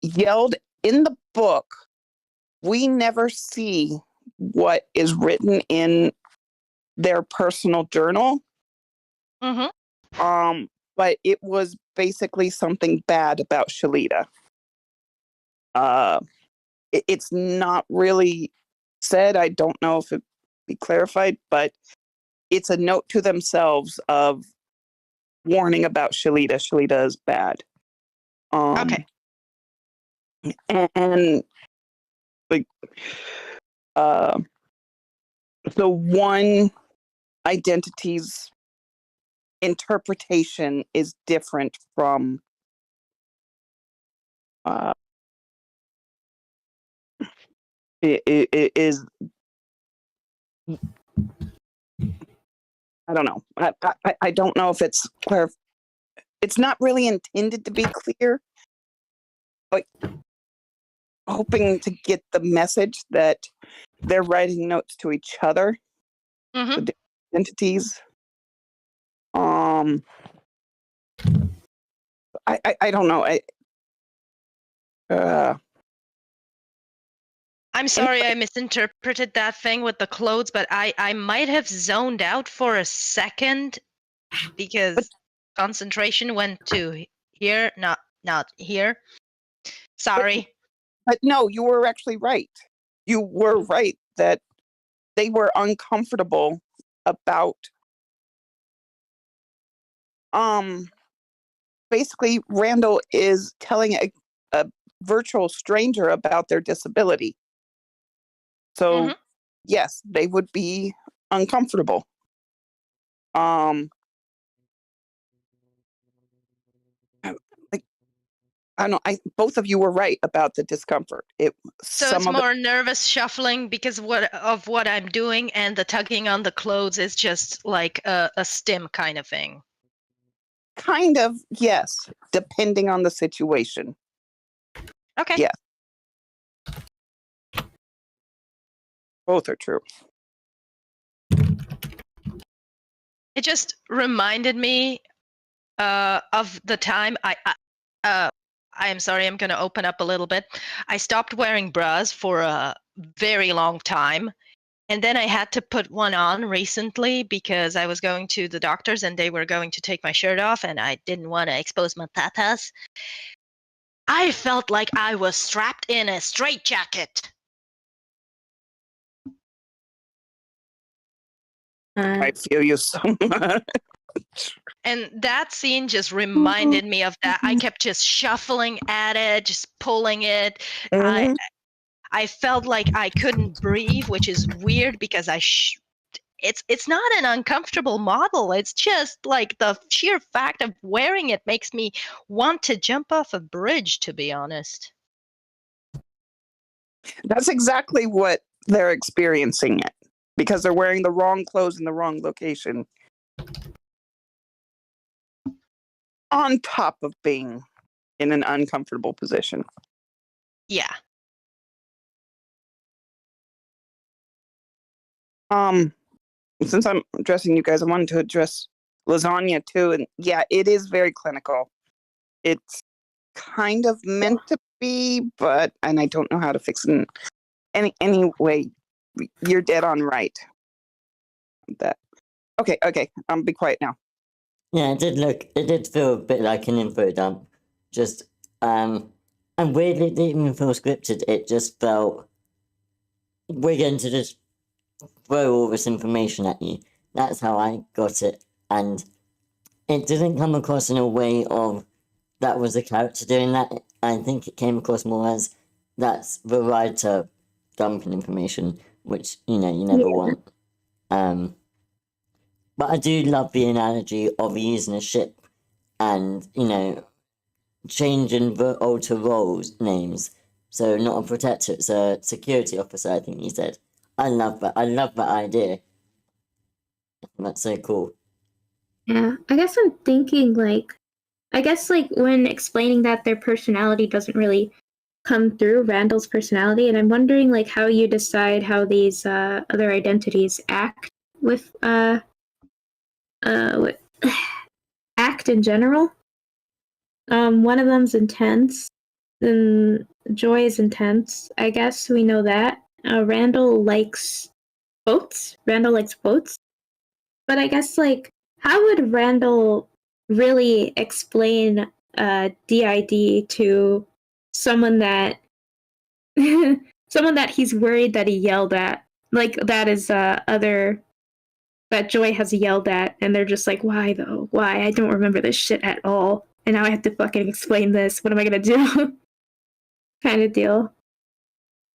yelled in the book. We never see what is written in their personal journal. Mm-hmm. But it was basically something bad about Shalita. It's not really said. I don't know if it be clarified, but it's a note to themselves of warning about Shalita. Shalita is bad. Okay. And like, so one identity's interpretation is different from it is. I don't know. I don't know if it's clear. It's not really intended to be clear. Like, hoping to get the message that they're writing notes to each other, Mm-hmm. the different entities. I don't know. I'm sorry I misinterpreted that thing with the clothes, but I might have zoned out for a second because concentration went to here, not here. Sorry. But no, you were actually right. You were right that they were uncomfortable about basically Randall is telling a virtual stranger about their disability. So yes, they would be uncomfortable. Like, I don't know. Both of you were right about the discomfort. So it's more nervous shuffling because of what I'm doing, and the tugging on the clothes is just like a stim kind of thing. Kind of, yes, depending on the situation. Okay. Yes. Both are true. It just reminded me of the time I am sorry, I'm going to open up a little bit. I stopped wearing bras for a very long time. And then I had to put one on recently because I was going to the doctors and they were going to take my shirt off and I didn't want to expose my tatas. I felt like I was strapped in a straitjacket. I feel you so much. And that scene just reminded me of that. I kept just shuffling at it, just pulling it. Mm-hmm. I felt like I couldn't breathe, which is weird because it's not an uncomfortable model. It's just like the sheer fact of wearing it makes me want to jump off a bridge, to be honest. That's exactly what they're experiencing it because they're wearing the wrong clothes in the wrong location. On top of being in an uncomfortable position. Yeah. Since I'm addressing you guys, I wanted to address lasagna too. And yeah, it is very clinical. It's kind of meant to be, and I don't know how to fix it. Anyway, you're dead on right. That. Okay. Be quiet now. Yeah, it did feel a bit like an info dump. Just, and weirdly, it didn't even feel scripted. It just felt, we're going to just throw all this information at you. That's how I got it. And it didn't come across in a way of, that was the character doing that. I think it came across more as, that's the writer dumping information, which, you never want. But I do love the analogy of using a ship and, changing the alter roles names. So not a protector, it's a security officer, I think you said. I love that. I love that idea. That's so cool. Yeah, I guess I'm thinking when explaining that their personality doesn't really come through Randall's personality, and I'm wondering how you decide how these other identities act with act in general. One of them's intense, then Joy is intense. I guess we know that. Randall likes boats. But I guess how would Randall really explain DID to someone that someone that he's worried that he yelled at, that Joy has yelled at, and they're just like, why though? Why? I don't remember this shit at all, and now I have to fucking explain this. What am I gonna do? Kind of deal.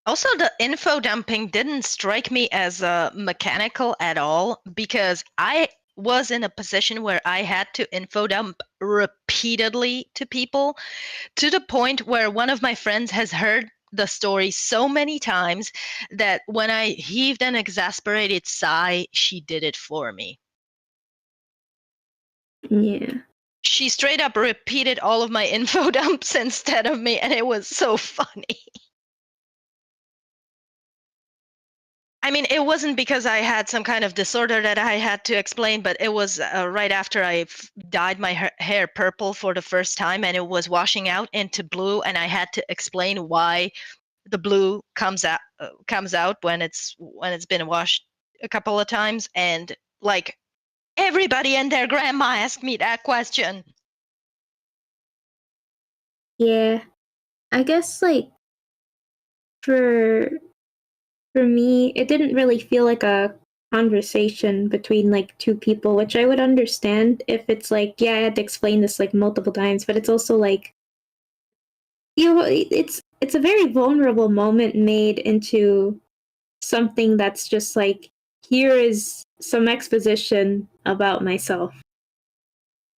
Also, the info dumping didn't strike me as mechanical at all because I was in a position where I had to info dump repeatedly to people, to the point where one of my friends has heard the story so many times that when I heaved an exasperated sigh, she did it for me. Yeah. She straight up repeated all of my info dumps instead of me, and it was so funny. I mean, it wasn't because I had some kind of disorder that I had to explain, but it was right after I dyed my hair purple for the first time, and it was washing out into blue, and I had to explain why the blue comes out when it's been washed a couple of times, and everybody and their grandma asked me that question. Yeah. I guess for me, it didn't really feel like a conversation between two people, which I would understand if it's I had to explain this multiple times, but it's also it's a very vulnerable moment made into something that's just here is some exposition about myself.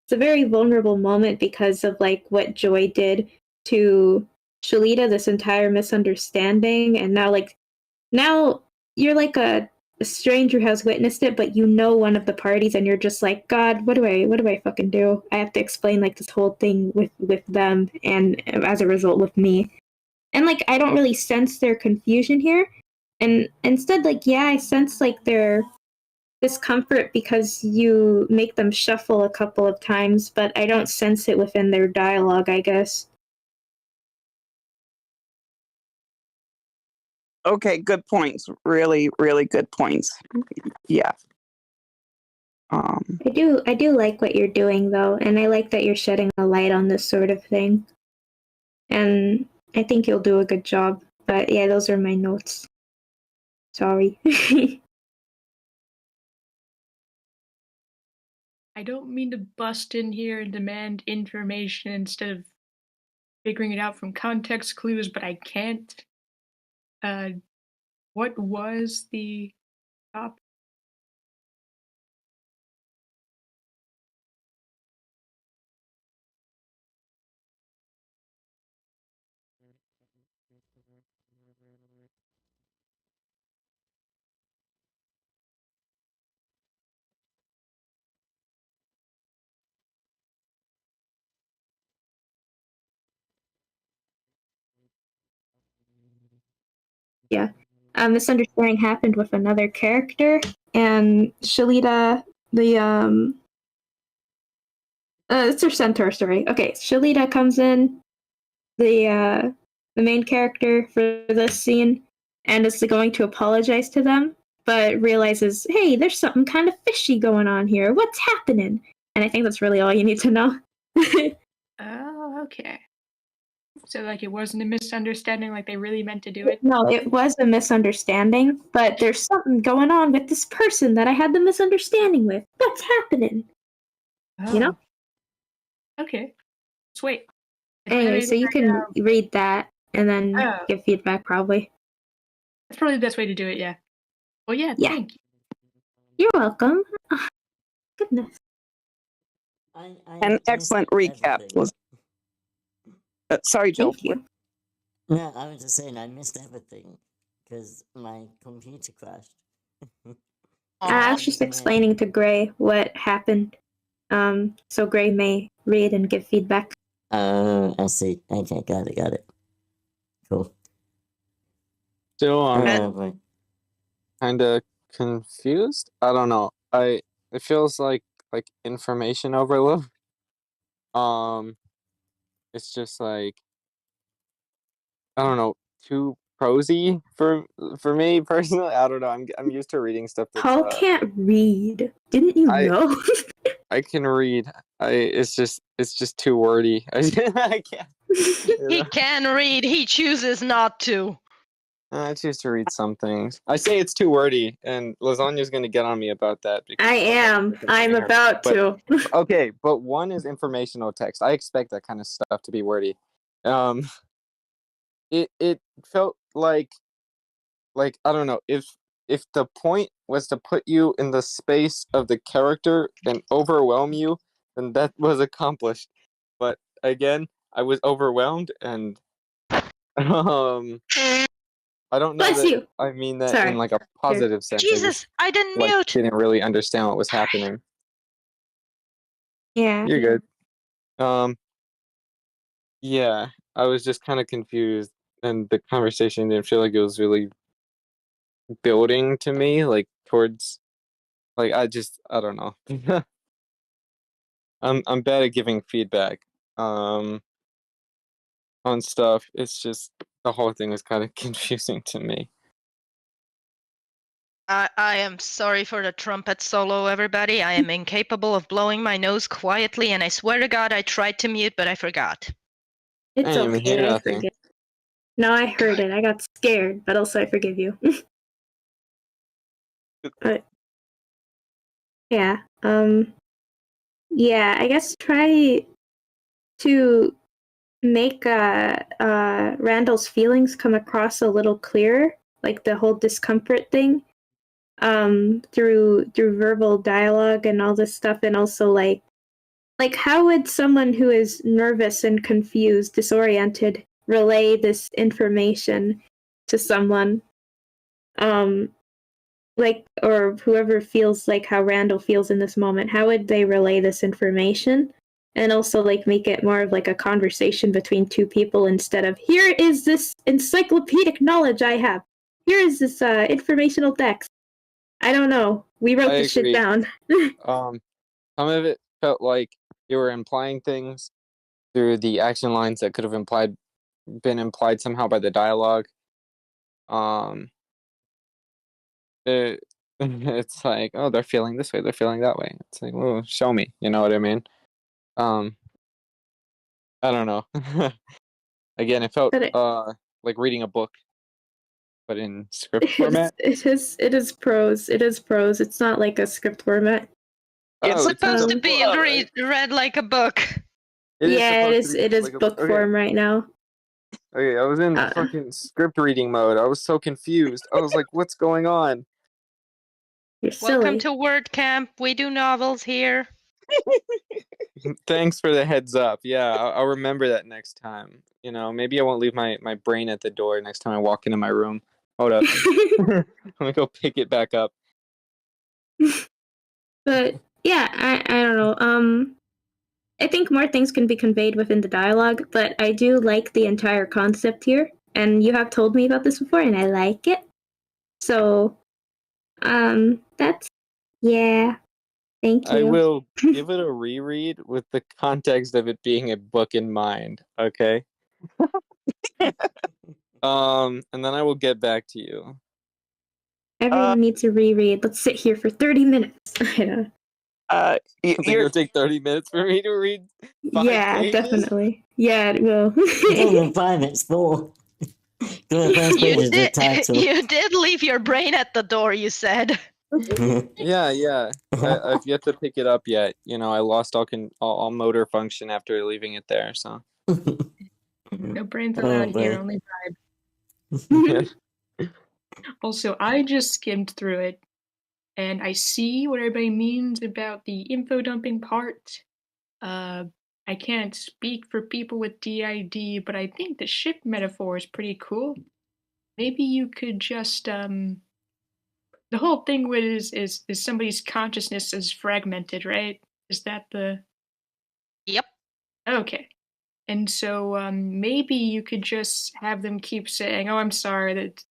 It's a very vulnerable moment because of what Joy did to Shalita, this entire misunderstanding, and now you're a stranger who has witnessed it, but one of the parties, and you're just God, what do I fucking do? I have to explain this whole thing with them, and as a result with me. And I don't really sense their confusion here. And instead, I sense their discomfort because you make them shuffle a couple of times, but I don't sense it within their dialogue, I guess. Okay, good points. Really, really good points. Yeah. I do like what you're doing though, and I like that you're shedding a light on this sort of thing. And I think you'll do a good job. But yeah, those are my notes. Sorry. I don't mean to bust in here and demand information instead of figuring it out from context clues, but I can't. What was the topic? Yeah. A misunderstanding happened with another character, and Shalita, it's her centaur story. Okay, Shalita comes in, the main character for this scene, and is going to apologize to them, but realizes, hey, there's something kind of fishy going on here. What's happening? And I think that's really all you need to know. Oh, okay. So like it wasn't a misunderstanding, like they really meant to do it? No, it was a misunderstanding, but there's something going on with this person that I had the misunderstanding with. What's happening? Oh. You know? Okay. Sweet. Anyway, so you can read that and then Oh. give feedback, probably. That's probably the best way to do it, yeah. Well, yeah, Yeah. thank you. You're welcome. Oh, goodness. An excellent recap. Sorry, Jill. Thank you. No, I was just saying I missed everything because my computer crashed. I was just explaining to Gray what happened, so Gray may read and give feedback. Oh, I see. Okay, got it. Cool. Still, kind of confused. I don't know. It feels like information overload. It's just like I don't know, too prosy for me personally. I don't know. I'm used to reading stuff that's Paul can't read. Didn't you know? I can read. It's just too wordy. I can't. He can read. He chooses not to. I choose to read some things. I say it's too wordy, and Lasagna's going to get on me about that. Because I am. I'm about to. Okay, but one is informational text. I expect that kind of stuff to be wordy. It felt like I don't know, if the point was to put you in the space of the character and overwhelm you, then that was accomplished. But again, I was overwhelmed, and I don't know Bless that you. I mean that Sorry. in like a positive sense. I just, Jesus, I didn't like, mute. didn't really understand what was happening. Yeah. You're good. Yeah, I was just kind of confused, and the conversation didn't feel like it was really building to me, like towards, like I don't know. I'm bad at giving feedback, on stuff. It's just the whole thing was kind of confusing to me. I am sorry for the trumpet solo, everybody. I am incapable of blowing my nose quietly, and I swear to God I tried to mute, but I forgot. It's I didn't even hear okay. I nothing. forget. No, I heard it. I got scared, but also I forgive you. But yeah. Yeah, I guess try to make Randall's feelings come across a little clearer, like the whole discomfort thing, through verbal dialogue and all this stuff, and also like how would someone who is nervous and confused, disoriented, relay this information to someone, like, or whoever feels like how Randall feels in this moment? How would they relay this information? And also, like, make it more of like a conversation between two people instead of, here is this encyclopedic knowledge I have. Here is this informational text. I don't know. We wrote I this shit agree. down. Some of it felt like you were implying things through the action lines that could have been implied somehow by the dialogue. It's like, oh, they're feeling this way, they're feeling that way. It's like, oh, show me. You know what I mean? I don't know. Again, it felt like reading a book, but in script format. It is prose. It is prose. It's not like a script format. It's Oh, supposed to just be book, right? read like a book. It is supposed to be book like a form right now. Okay, I was in Uh. fucking script reading mode. I was so confused. I was like, what's going on? You're Welcome silly. to WordCamp. We do novels here. Thanks for the heads up. Yeah, I'll remember that next time. You know, maybe I won't leave my brain at the door next time I walk into my room. Hold up. Let me go pick it back up. But yeah, I don't know. I think more things can be conveyed within the dialogue, but I do like the entire concept here, and you have told me about this before, and I like it. So, that's yeah. Thank you. I will give it a reread with the context of it being a book in mind, okay? And then I will get back to you. Everyone needs to reread. Let's sit here for 30 minutes. I know. I think You're it'll take 30 minutes for me to read 5 Yeah, pages? definitely. Yeah, it will. It's only 5, it's 4. The first page is the title. You did leave your brain at the door, you said. Yeah. I've yet to pick it up yet. You know, I lost all motor function after leaving it there, so. No brains Oh, allowed here, boy. only vibe. Also, I just skimmed through it, and I see what everybody means about the info dumping part. I can't speak for people with DID, but I think the ship metaphor is pretty cool. Maybe you could just the whole thing is somebody's consciousness is fragmented, right? Is that the Yep. okay? And so maybe you could just have them keep saying, "Oh, I'm sorry that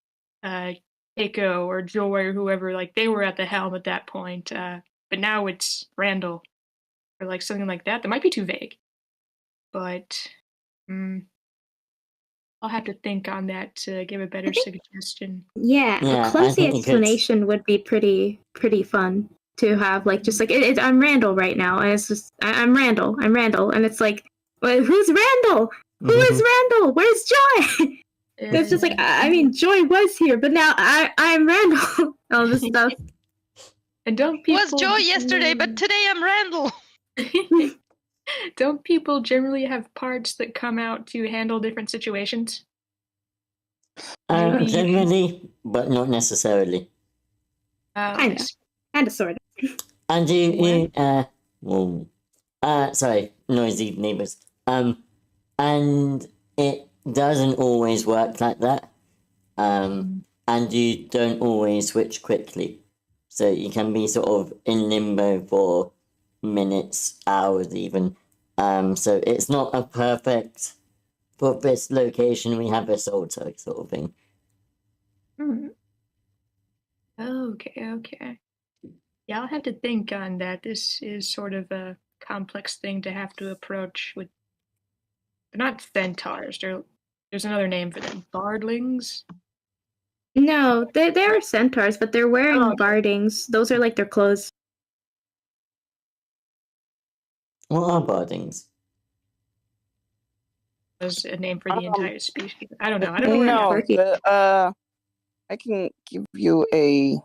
Keiko or Joy or whoever, like they were at the helm at that point, but now it's Randall," or like something like that. That might be too vague, but I'll have to think on that to give a better suggestion. Yeah, Yeah, a I clumsy think you could. explanation would be pretty fun to have. Like, just like I'm Randall right now, and it's just I'm Randall, and it's like, well, who's Randall? Who is Randall? Where's Joy? It's just like I mean, Joy was here, but now I'm Randall. All this stuff. And don't people Was Joy yesterday, but today I'm Randall. don't people generally have parts that come out to handle different situations? Maybe you Generally, but not necessarily. Kind of, sort of. And whoa. Sorry, noisy neighbors. And it doesn't always work like that. And you don't always switch quickly. So you can be sort of in limbo for minutes, hours even. So it's not a perfect, for this location we have this altar sort of thing. Okay. Yeah, I'll have to think on that. This is sort of a complex thing to have to approach with. They're not centaurs. There's another name for them. Bardlings? No, they're centaurs, but they're wearing bardings. Those are like their clothes. What are bardings? There's a name for the entire species. I don't know. I don't know where I'm No, at. I can give you a.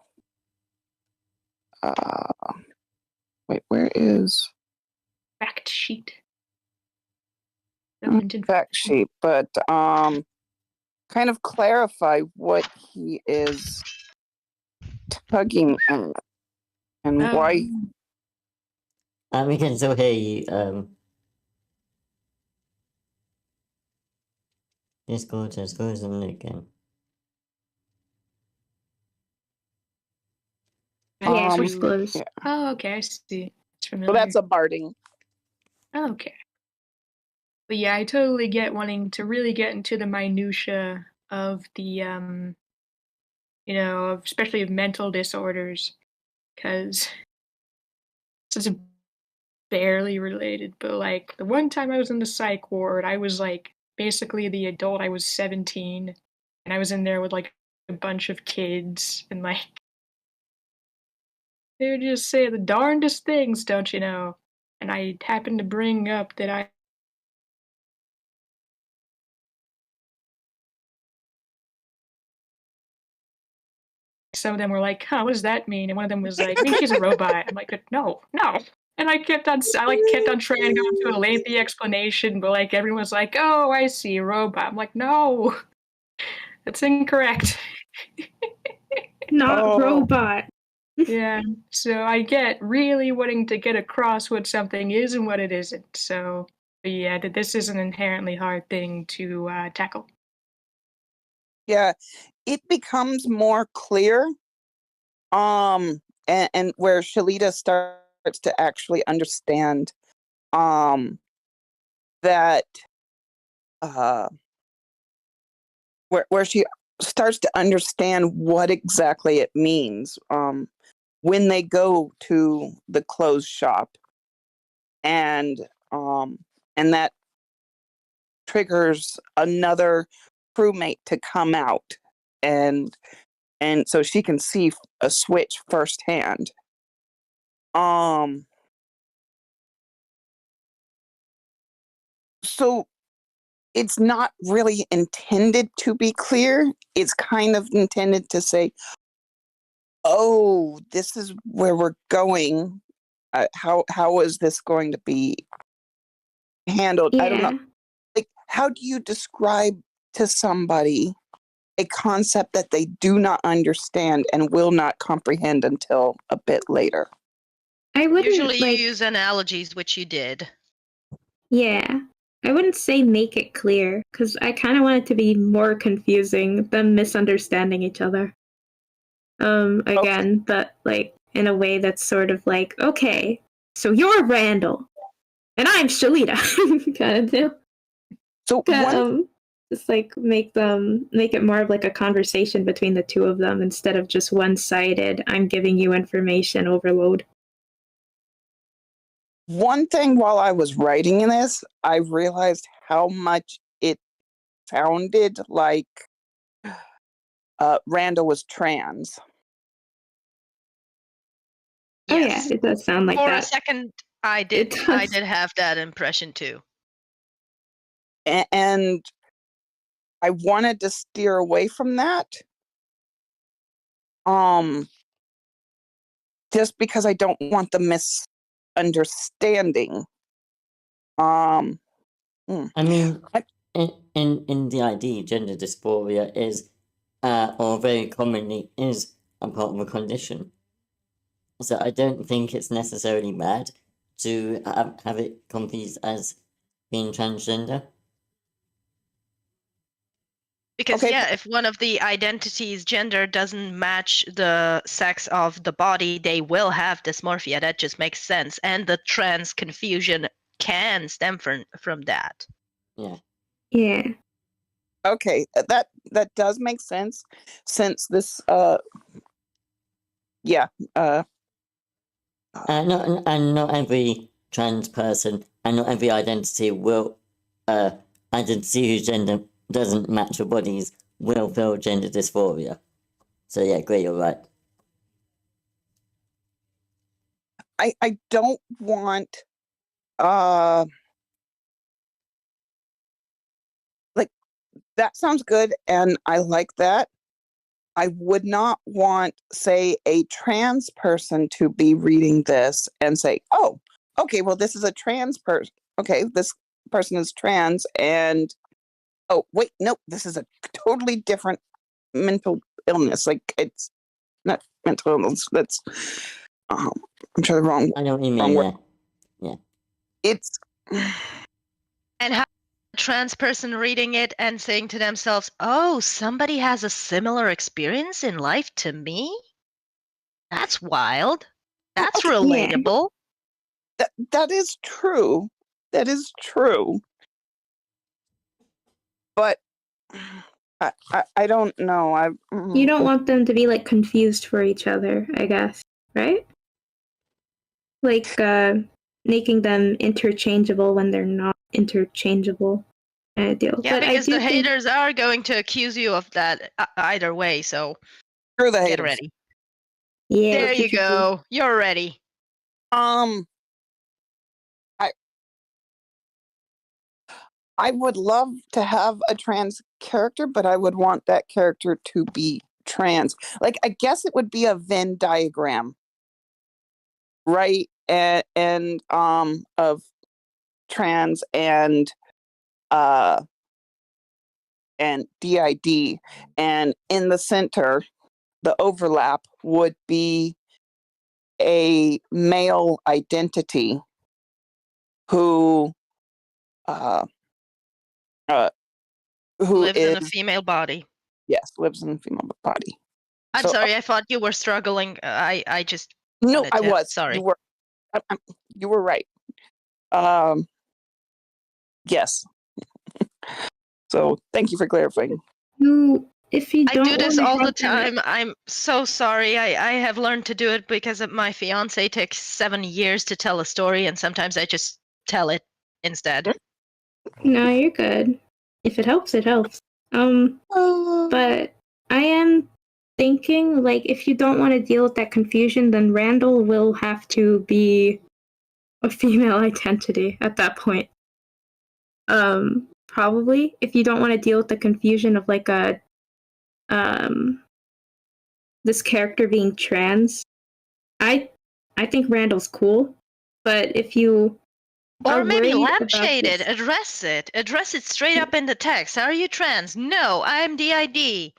Wait, where is Fact sheet. fact sheet? But kind of clarify what he is tugging at and why. We can still hear you. Discord and again. Yeah, disclose. Yeah. Oh, okay, I see. It's familiar. So that's a barding. Okay. But yeah, I totally get wanting to really get into the minutia of the especially of mental disorders, because this is barely related, but like the one time I was in the psych ward, I was like basically the adult. I was 17, and I was in there with like a bunch of kids, and like they would just say the darndest things, don't you know? And I happened to bring up that some of them were like, "Huh, what does that mean?" And one of them was like, "It means she's a robot." I'm like, "No." And I kept on trying to go into a lengthy explanation, but like everyone was like, "Oh, I see, a robot." I'm like, "No, that's incorrect." Not Oh. robot. Yeah, so I get really wanting to get across what something is and what it isn't. So, but yeah, this is an inherently hard thing to tackle. Yeah, it becomes more clear, and where Shalita starts to actually understand, that, where she starts to understand what exactly it means, when they go to the clothes shop, and, and that triggers another crewmate to come out, and so she can see a switch firsthand. Um, so it's not really intended to be clear. It's kind of intended to say, "Oh, this is where we're going. How is this going to be handled?" I don't know. Yeah. Like, how do you describe to somebody a concept that they do not understand and will not comprehend until a bit later? I wouldn't Usually you like. use analogies, which you did. Yeah. I wouldn't say make it clear, because I kind of want it to be more confusing, them misunderstanding each other. Again, but like in a way that's sort of like, okay, so you're Randall, and I'm Shalita, kind of deal. So one Just like make it more of like a conversation between the two of them instead of just one-sided. I'm giving you information overload. One thing while I was writing this, I realized how much it sounded like Randall was trans. Oh yeah, Yes. it does sound like For a that. second, I It did. does. I did have that impression too. And I wanted to steer away from that. Just because I don't want the misunderstanding. I mean, in the ID, gender dysphoria is, or very commonly is, a part of a condition. So I don't think it's necessarily bad to have it confused as being transgender. Because Okay. yeah, if one of the identities gender doesn't match the sex of the body, they will have dysmorphia. That just makes sense. And the trans confusion can stem from that. Yeah. Yeah. Okay, that does make sense, since this yeah, Not every trans person and not every identity identity whose gender doesn't match your body's will feel gender dysphoria. So yeah, great, you're right. I don't want like, that sounds good, and I like that. I would not want, say, a trans person to be reading this and say, "Oh, okay, well, this is a trans person. Okay, this person is trans, and oh, wait, nope, this is a totally different mental illness. Like, it's not mental illness. That's I'm trying the wrong I know what you wrong mean, word. yeah. It's And how a trans person reading it and saying to themselves, "Oh, somebody has a similar experience in life to me? That's wild. That's okay. Yeah. relatable." That is true. That is true. But I don't know. You don't want them to be like confused for each other, I guess, right? Like making them interchangeable when they're not interchangeable. Kind of deal. Yeah, But because I the do think, haters are going to accuse you of that either way, so Screw the get haters. ready. yeah. There you go. You're ready. I would love to have a trans character, but I would want that character to be trans. Like, I guess it would be a Venn diagram. right? And of trans and DID, and in the center, the overlap would be a male identity who uh, uh, who Lives in a is female body. yes, lives in a female body. I'm So, sorry, I thought you were struggling. I just no, wanted I to. was. Sorry. You were right. Um, yes. So thank you for clarifying. If you I don't do this wanna all the have that- time. I'm so sorry. I have learned to do it because of my fiance takes 7 years to tell a story, and sometimes I just tell it instead. No, you're good. If it helps, it helps. But I am thinking, like, if you don't want to deal with that confusion, then Randall will have to be a female identity at that point. Probably. If you don't want to deal with the confusion of like this character being trans, I think Randall's cool. But if you Or are maybe worried about lampshade it, this- address it straight up in the text. Are you trans? No, I'm DID.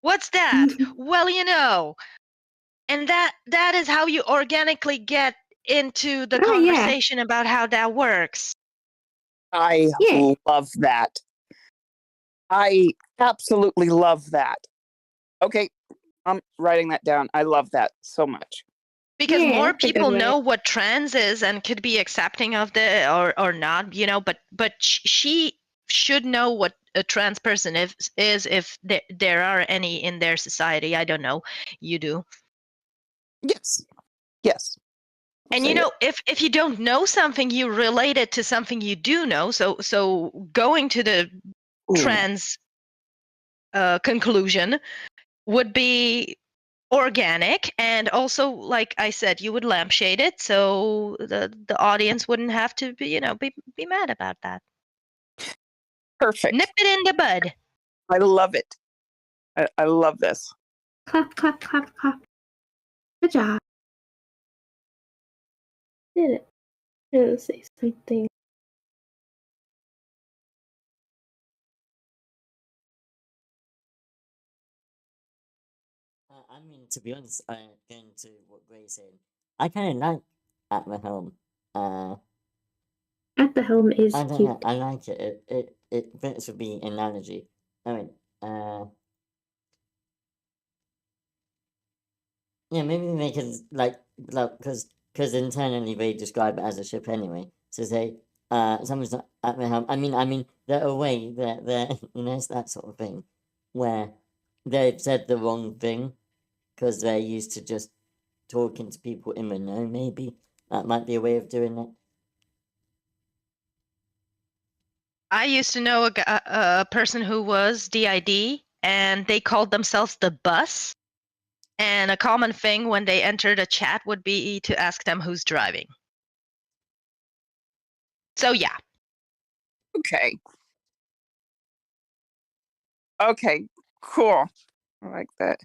What's that? Well, you know. And that is how you organically get into the Oh, yeah. conversation about how that works. I Yeah. love that. I absolutely love that. Okay, I'm writing that down. I love that so much. Because Yeah, more that's a good people way. know what trans is and could be accepting of the or not, you know, but she should know what a trans person is if there are any in their society. I don't know. You do. Yes. Yes. I'll And say you it. know, if you don't know something, you relate it to something you do know. So going to the Ooh. trans conclusion would be organic, and also, like I said, you would lampshade it so the audience wouldn't have to be be mad about that. Perfect. Nip it in the bud. I love it. I love this. Clap, clap, clap, clap. Good job. Did it. I'm gonna say something. I mean, to be honest, going to what Gray said, I kind of like At the Helm. At the helm is I don't cute. know, I like it. It fits with the analogy. I mean, yeah, maybe they can like because internally they describe it as a ship anyway. So say someone's not at the helm. I mean they're away. They're it's that sort of thing where they've said the wrong thing because they're used to just talking to people in the know. Maybe that might be a way of doing it. I used to know a person who was DID, and they called themselves the bus. And a common thing when they entered a chat would be to ask them who's driving. So yeah. Okay. Okay. Cool. I like that.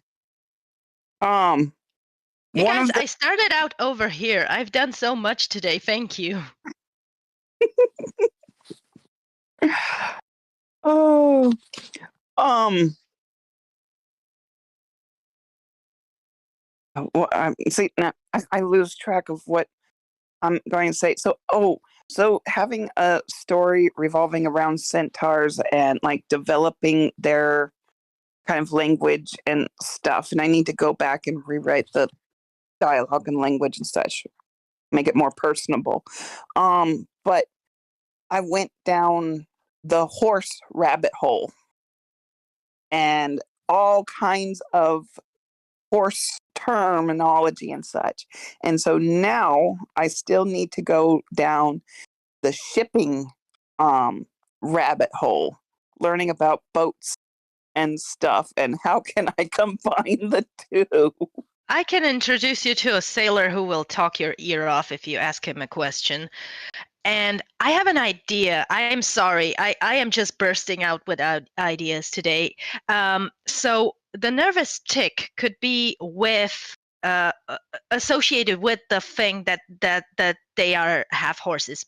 Hey One guys, of the I started out over here. I've done so much today. Thank you. oh well, see now I lose track of what I'm going to say. So having a story revolving around centaurs and like developing their kind of language and stuff, and I need to go back and rewrite the dialogue and language and such, make it more personable. But I went down the horse rabbit hole and all kinds of horse terminology and such. And so now I still need to go down the shipping rabbit hole, learning about boats and stuff and how can I combine the two. I can introduce you to a sailor who will talk your ear off if you ask him a question. And I have an idea. I am sorry. I am just bursting out with ideas today. So the nervous tick could be with associated with the thing that they are half horses,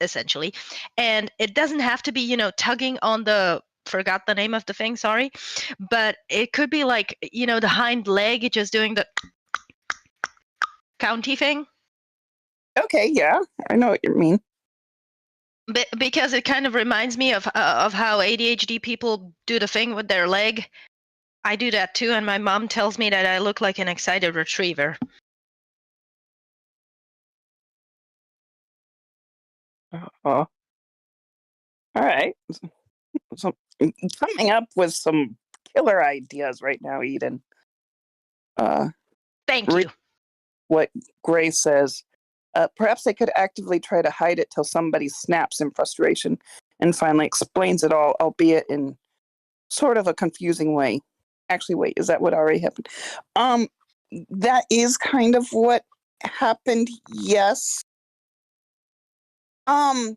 essentially. And it doesn't have to be, tugging on the, forgot the name of the thing, sorry, but it could be like, the hind leg just doing the county thing. Okay, yeah, I know what you mean. Because it kind of reminds me of how ADHD people do the thing with their leg. I do that too, and my mom tells me that I look like an excited retriever. All right. So, coming up with some killer ideas right now, Eden. Thank Re- you. What Gray says. Perhaps they could actively try to hide it till somebody snaps in frustration and finally explains it all, albeit in sort of a confusing way. Actually, wait, is that what already happened? That is kind of what happened, yes. I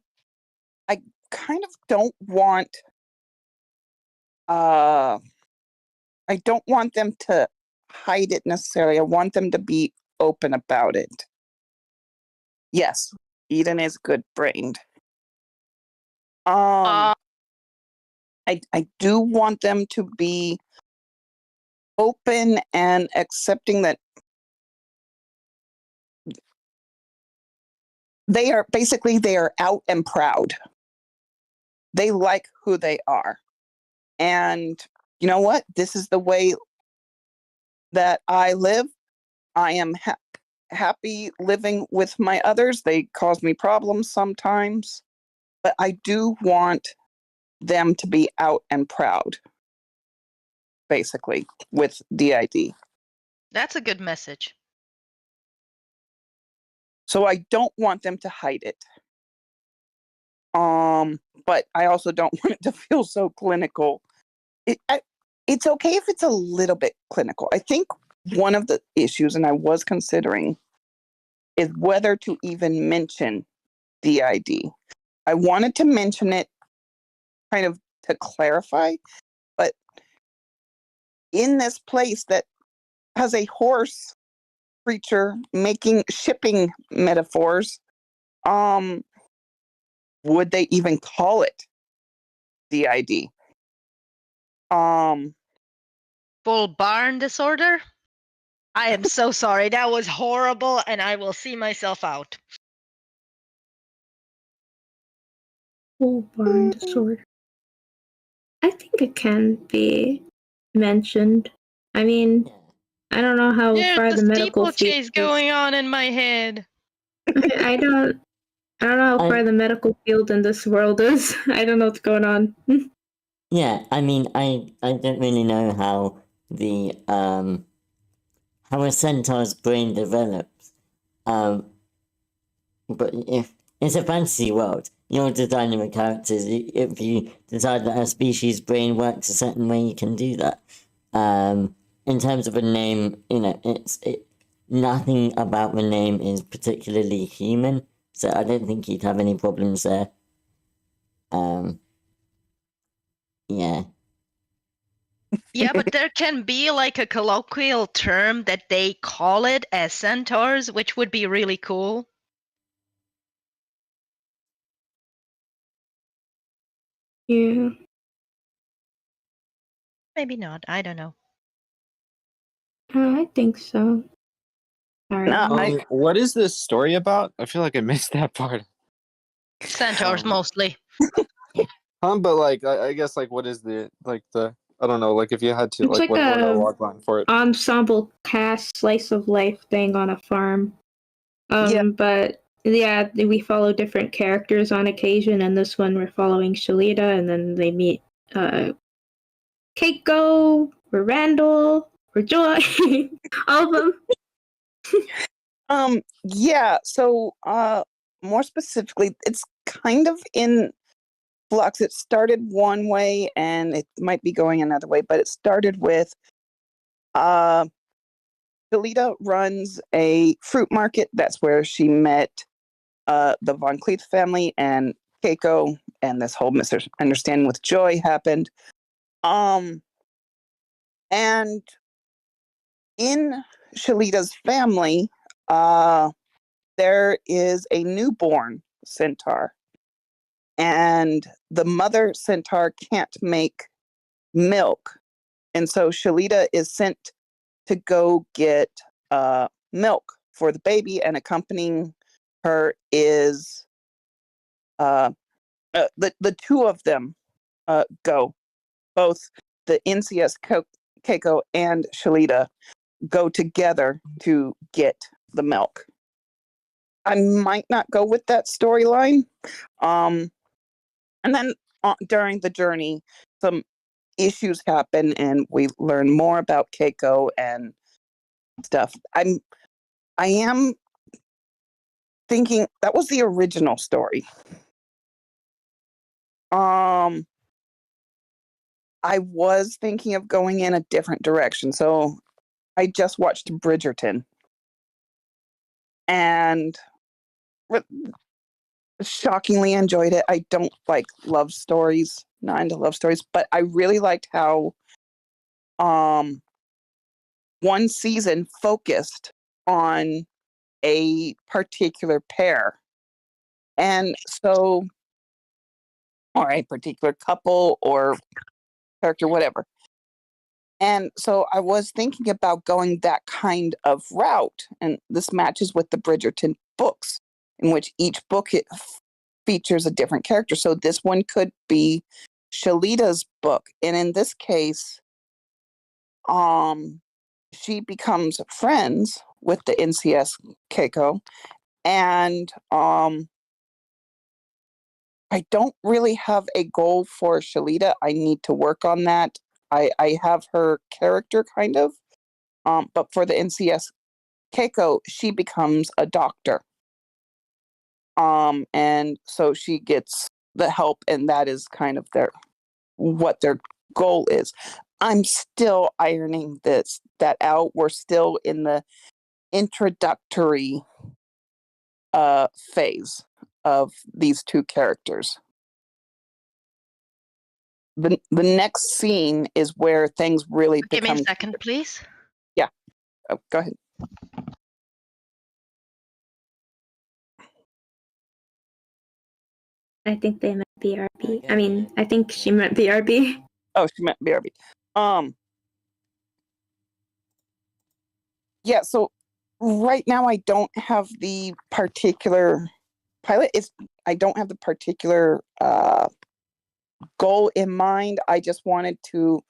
kind of don't want I don't want them to hide it necessarily. I want them to be open about it. Yes, Eden is good brained. I do want them to be open and accepting that they are out and proud. They like who they are. And you know what? This is the way that I live. I am happy living with my others. They cause me problems sometimes, but I do want them to be out and proud, basically, with DID. That's a good message. So I don't want them to hide it. But I also don't want it to feel so clinical. It's okay if it's a little bit clinical. I think one of the issues, and I was considering, is whether to even mention DID. I wanted to mention it kind of to clarify, but in this place that has a horse creature making shipping metaphors, would they even call it DID? Bull barn disorder? I am so sorry. That was horrible, and I will see myself out. Bull barn disorder. I think it can be mentioned. I mean, I don't know how There's far a the medical field steeplechase going on in my head. I don't know how far the medical field in this world is. I don't know what's going on. Yeah, I mean, I don't really know how the how a centaur's brain develops. But if it's a fantasy world, you're designing the characters. If you decide that a species' brain works a certain way, you can do that. In terms of a name, nothing about the name is particularly human, so I don't think you'd have any problems there. Yeah. Yeah, but there can be like a colloquial term that they call it as centaurs, which would be really cool. Yeah. Maybe not. I don't know. I think so. All No, right. What is this story about? I feel like I missed that part. Centaurs mostly. But like, I guess like, what is the I don't know, like if you had to, It's like, like what a a logline for it? ensemble cast slice of life thing on a farm. Yeah. But yeah, we follow different characters on occasion, and this one we're following Shalita, and then they meet Keiko, or Randall, or Joy, all of them. Yeah, so more specifically, it's kind of in flux. It started one way and it might be going another way, but it started with Delita runs a fruit market. That's where she met the Von Cleef family and Keiko, and this whole misunderstanding with Joy happened. And in Shalita's family, there is a newborn centaur, and the mother centaur can't make milk, and so Shalita is sent to go get milk for the baby, and accompanying her is the two of them go. Both the NCS Keiko and Shalita go together to get the milk. I might not go with that storyline. And then during the journey, some issues happen, and we learn more about Keiko and stuff. I am thinking that was the original story. I was thinking of going in a different direction. So I just watched Bridgerton and shockingly enjoyed it. I don't like love stories, not into love stories, but I really liked how one season focused on a particular pair. And so, or a particular couple or character, whatever. And so I was thinking about going that kind of route. And this matches with the Bridgerton books, in which each book features a different character. So this one could be Shalita's book. And in this case, she becomes friends with the NCS Keiko. And I don't really have a goal for Shalita. I need to work on that. I have her character kind of, but for the NCS Keiko, she becomes a doctor. And so she gets the help, and that is kind of what their goal is. I'm still ironing that out. We're still in the introductory phase of these two characters. The next scene is where things really Give become. me a second, please. Yeah. Oh, go ahead. I think they meant BRB. Okay. I mean, I think she meant BRB. Oh, she meant BRB. Yeah, so right now I don't have the particular pilot. I don't have the particular goal in mind. I just wanted to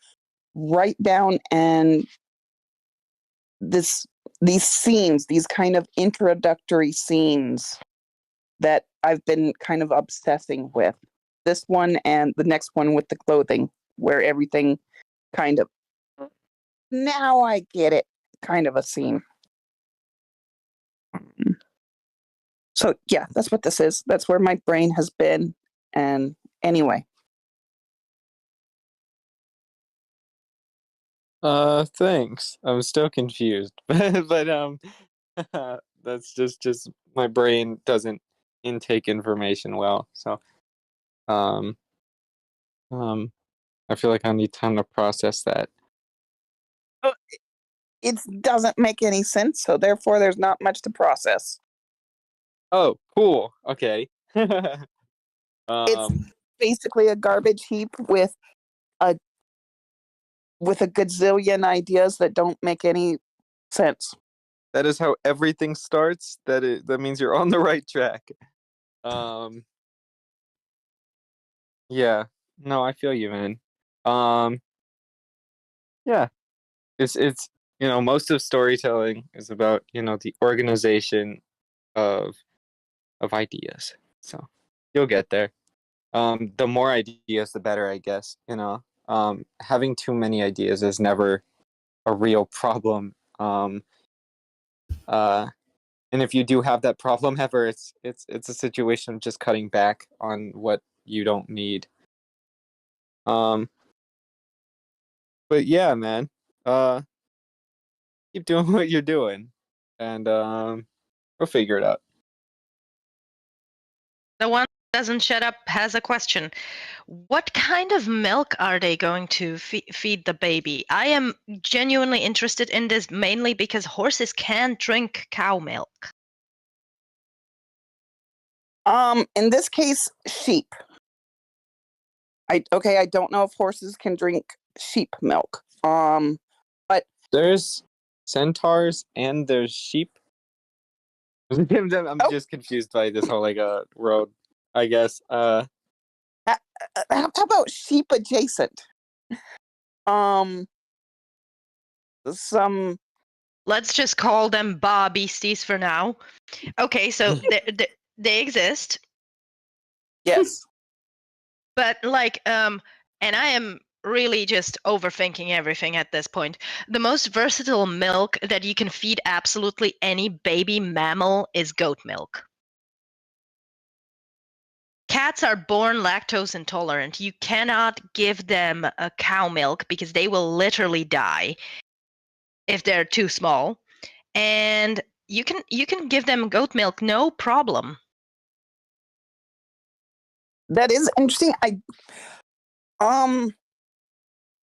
write down and these scenes, these kind of introductory scenes that I've been kind of obsessing with. This one and the next one with the clothing, where everything kind of, now I get it, kind of a scene. So yeah, that's what this is. That's where my brain has been. And anyway. Thanks. I'm still confused, but that's just my brain doesn't intake information well. So, um, I feel like I need time to process that. It doesn't make any sense, so therefore there's not much to process. Oh, cool. Okay. It's basically a garbage heap with a gazillion ideas that don't make any sense. That is how everything starts. That means you're on the right track. Yeah. No, I feel you, man. Yeah. It's most of storytelling is about, the organization of ideas. So you'll get there. The more ideas, the better, I guess. Having too many ideas is never a real problem. And if you do have that problem ever, it's a situation of just cutting back on what you don't need. But yeah, man. Keep doing what you're doing, and we'll figure it out. The one Doesn't shut up has a question. What kind of milk are they going to feed the baby? I am genuinely interested in this mainly because horses can't drink cow milk. In this case, sheep. I don't know if horses can drink sheep milk. But There's centaurs and there's sheep. I'm just confused by this whole road, I guess. how about sheep adjacent? Some. Let's just call them bar beasties for now. Okay, so they exist. Yes. But and I am really just overthinking everything at this point. The most versatile milk that you can feed absolutely any baby mammal is goat milk. Cats are born lactose intolerant. You cannot give them a cow milk because they will literally die if they're too small. And you can give them goat milk, no problem. That is interesting.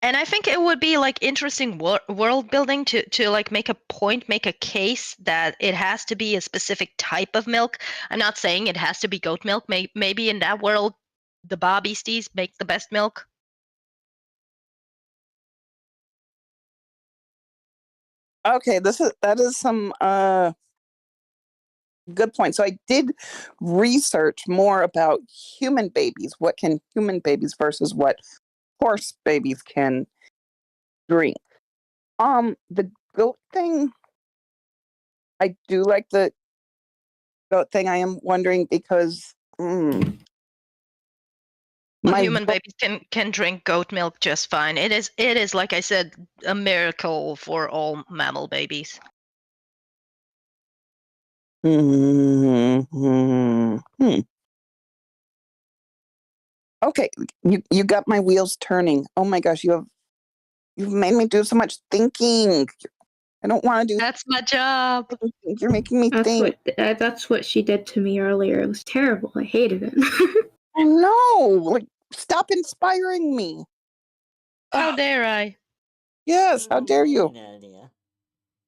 And I think it would be interesting world building to make a point, make a case that it has to be a specific type of milk. I'm not saying it has to be goat milk. Maybe in that world, the bar beasties make the best milk. Okay, that is some good point. So I did research more about human babies. What can human babies versus what horse babies can drink? The goat thing, I do like the goat thing. I am wondering because Human babies can drink goat milk just fine. It is like I said, a miracle for all mammal babies. Okay, you got my wheels turning. Oh my gosh, you've made me do so much thinking. I don't want to do. That's my job. You're making me think. That's what she did to me earlier. It was terrible. I hated it. I know. Stop inspiring me. How dare I? Yes, how dare you? Earlier.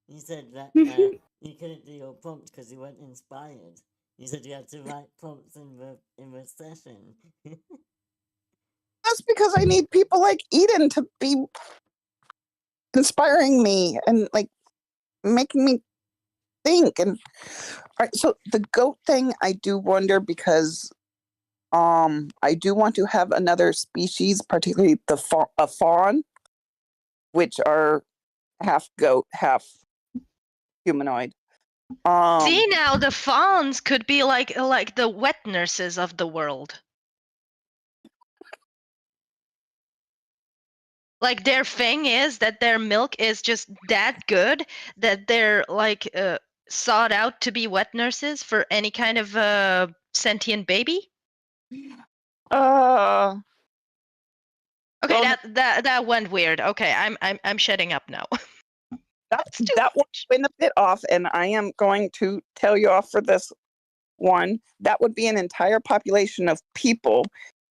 You said that you couldn't do your prompt because you weren't inspired. You said you had to write prompts in the session. That's because I need people like Eden to be inspiring me and making me think. And all right, so the goat thing, I do wonder because I do want to have another species, particularly a fawn, which are half goat, half humanoid. See now, the fawns could be like the wet nurses of the world. Like their thing is that their milk is just that good that they're sought out to be wet nurses for any kind of sentient baby. Okay, well, that went weird. Okay, I'm shutting up now. that went a bit off, and I am going to tell you off for this one. That would be an entire population of people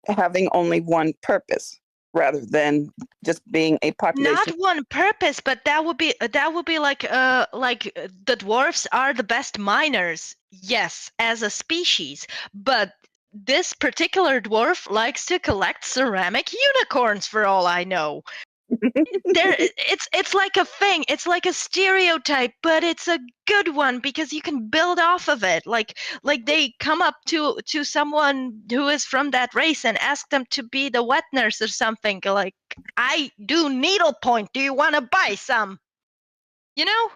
having only one purpose, rather than just being a population. Not one purpose, but that would be like the dwarfs are the best miners, yes, as a species, but this particular dwarf likes to collect ceramic unicorns for all I know. It's like a thing, it's like a stereotype, but it's a good one because you can build off of it. Like they come up to someone who is from that race and ask them to be the wet nurse or something, like, I do needlepoint, do you want to buy some, you know?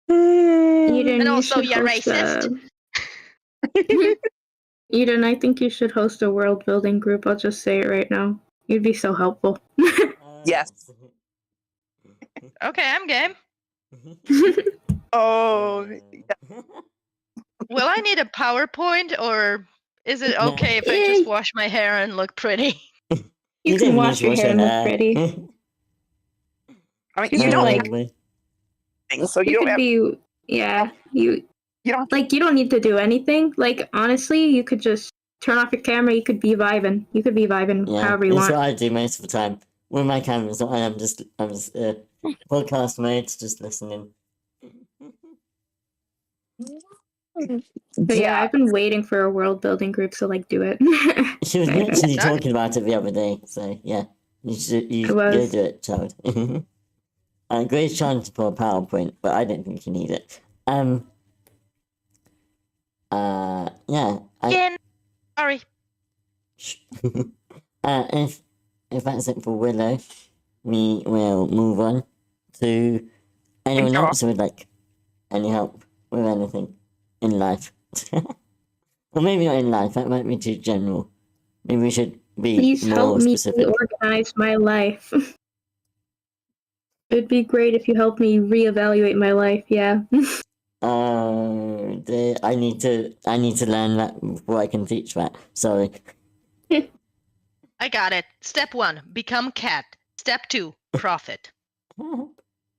Eden, And also you're racist. Eden, I think you should host a world building group. I'll just say it right now. You'd be so helpful. Yes. Okay, I'm game. Oh. Will I need a PowerPoint, or is it okay if I just wash my hair and look pretty? You can wash your hair and look pretty. I mean, you don't so you don't have. be. Yeah, You don't Like, you don't need to do anything. Like, honestly, you could just turn off your camera. You could be vibing. You could be vibing Yeah, however you that's want. what I do most of the time. When my camera's on, I'm just podcast mode, just listening. But yeah, I've been waiting for a world building group to like do it. She was literally Stuck. talking about it the other day, so yeah, you I go was. do it, child. Grace trying to pull a PowerPoint, but I don't think you need it. Yeah. Again. Sorry. If that's it for Willow, we will move on to anyone you. else who would like any help with anything in life. Or maybe not in life, that might be too general. Maybe we should be Please more help me specific. reorganize my life. It'd be great if you helped me reevaluate my life. Yeah. I need to learn that before I can teach that. Sorry. I got it. Step 1, become cat. Step 2, profit.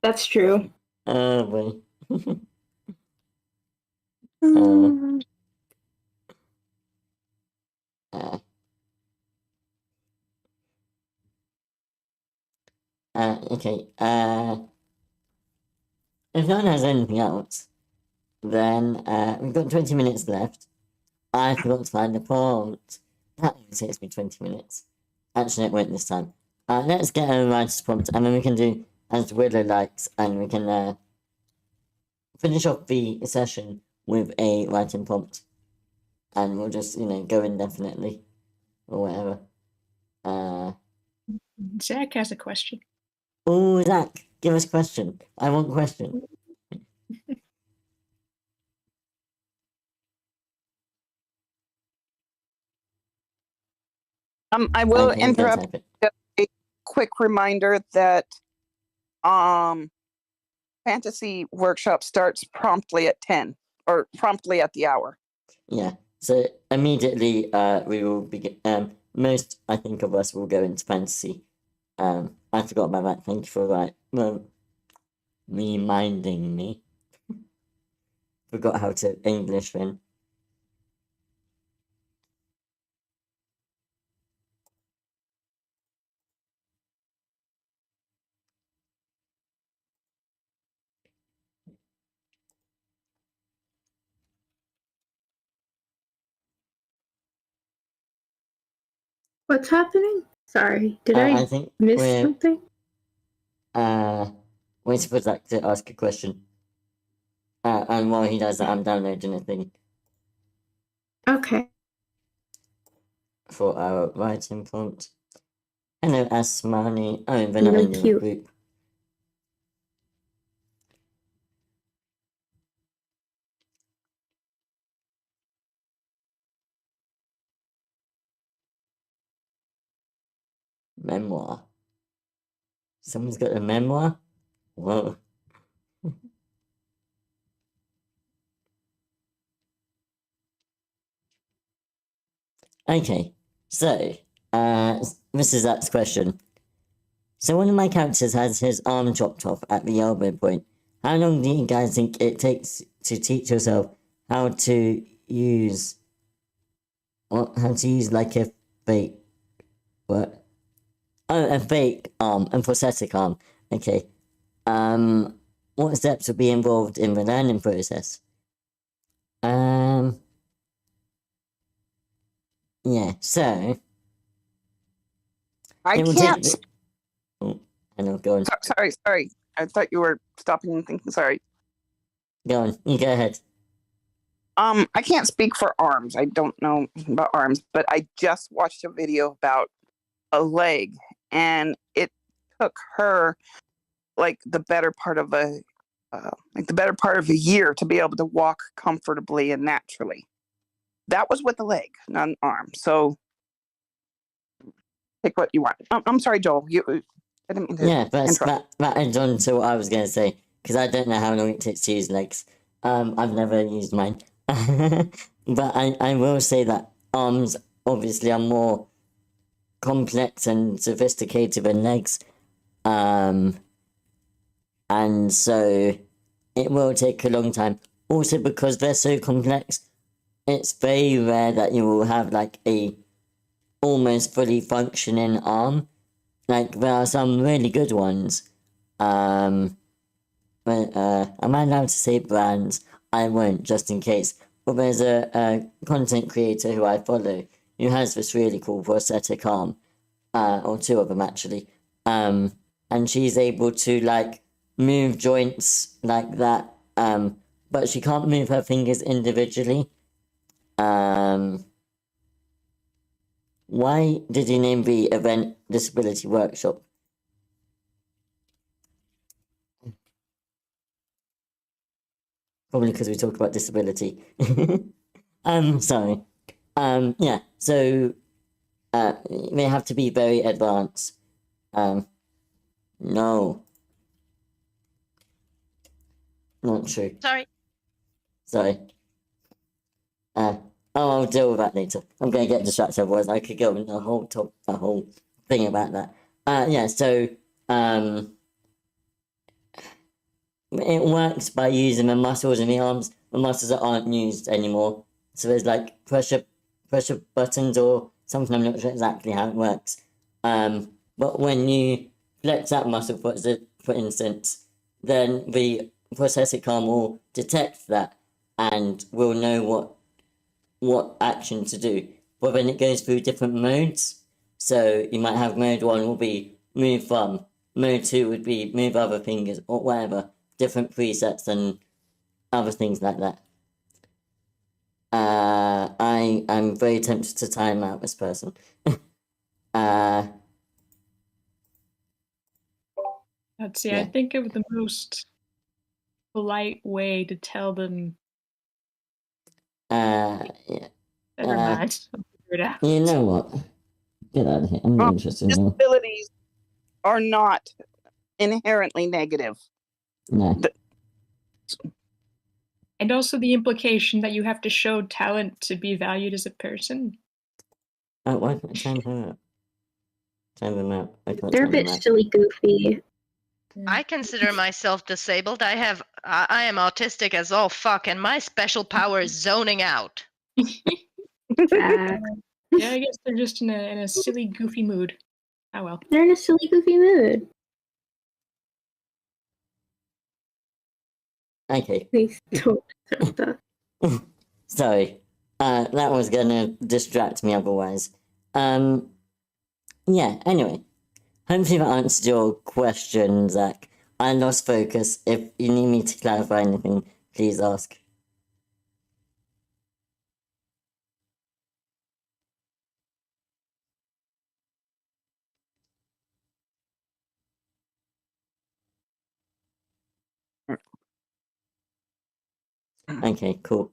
That's true. Boy. Okay. If no one has anything else, then we've got 20 minutes left. I forgot to find the prompt. That only takes me 20 minutes. Actually, it won't this time. Let's get a writer's prompt, and then we can do as Willow likes, and we can finish off the session with a writing prompt. And we'll just, go indefinitely. Or whatever. Zach has a question. Oh, Zach, give us a question. I want a question. I will Okay, you can interrupt. type it. A quick reminder that fantasy workshop starts promptly at 10 or promptly at the hour. Yeah. So immediately, we will begin. Most, I think, of us will go into fantasy. I forgot about that. Thank you for reminding me. Forgot how to English then. What's happening? Sorry, did I I think miss we're something? waiting for Zach to ask a question. And while he does that, I'm downloading a thing Okay. for our writing prompt. Hello, Asmani. Oh, they're not You're in the cute. group. Memoir. Someone's got a memoir? Whoa. Okay, so, this is Zach's question. So one of my characters has his arm chopped off at the elbow point. How long do you guys think it takes to teach yourself how to use like a fake, what? Oh, a fake arm, a prosthetic arm. Okay. What steps would be involved in the learning process? Yeah, so I it will can't. take oh, I know, go on. Sorry. I thought you were stopping and thinking. Sorry. Go on, you go ahead. I can't speak for arms. I don't know about arms, but I just watched a video about a leg, and it took her like the better part of a year to be able to walk comfortably and naturally. That was with the leg, not an arm. So pick what you want. I'm sorry, Joel. I didn't mean to Yeah, but interrupt. that adds on to what I was going to say, because I don't know how long it takes to use legs. I've never used mine. But I will say that arms obviously are more complex and sophisticated than legs. And so it will take a long time. also because they're so complex, it's very rare that you will have like a almost fully functioning arm. Like there are some really good ones. But, am I allowed to say brands? I won't, just in case. But there's a content creator who I follow who has this really cool prosthetic arm, or two of them actually. And she's able to like move joints like that. But she can't move her fingers individually. Why did you name the event Disability Workshop? Probably because we talk about disability. Sorry. Yeah, so they have to be very advanced. No. Not true. Sorry. I'll deal with that later. I'm gonna get distracted otherwise I could go into a whole thing about that. Yeah, so it works by using the muscles in the arms. The muscles that aren't used anymore. So there's like pressure buttons or something. I'm not sure exactly how it works. But when you flex that muscle, for instance, then the prosthetic arm will detect that and will know what action to do. But then it goes through different modes. So you might have mode 1 will be move thumb, mode 2 would be move other fingers, or whatever. Different presets and other things like that. I am very tempted to time out this person. Let's see, Yeah. I think of the most polite way to tell them. Yeah. Never mind. I'll figure it out. You know what? Get out of here. I'm not interested in you. Disabilities are not inherently negative. No. And also the implication that you have to show talent to be valued as a person. Oh, why can't I time her out? Time them out. I can't They're a time them bit out. silly goofy. I consider myself disabled. I am autistic as all fuck, and my special power is zoning out. Facts. Yeah, I guess they're just in a silly, goofy mood. Oh well. They're in a silly goofy mood. Okay. Please don't start that. Sorry. That was gonna distract me otherwise. Yeah, anyway. Hopefully that answered your question, Zach. I lost focus. If you need me to clarify anything, please ask. Okay, cool.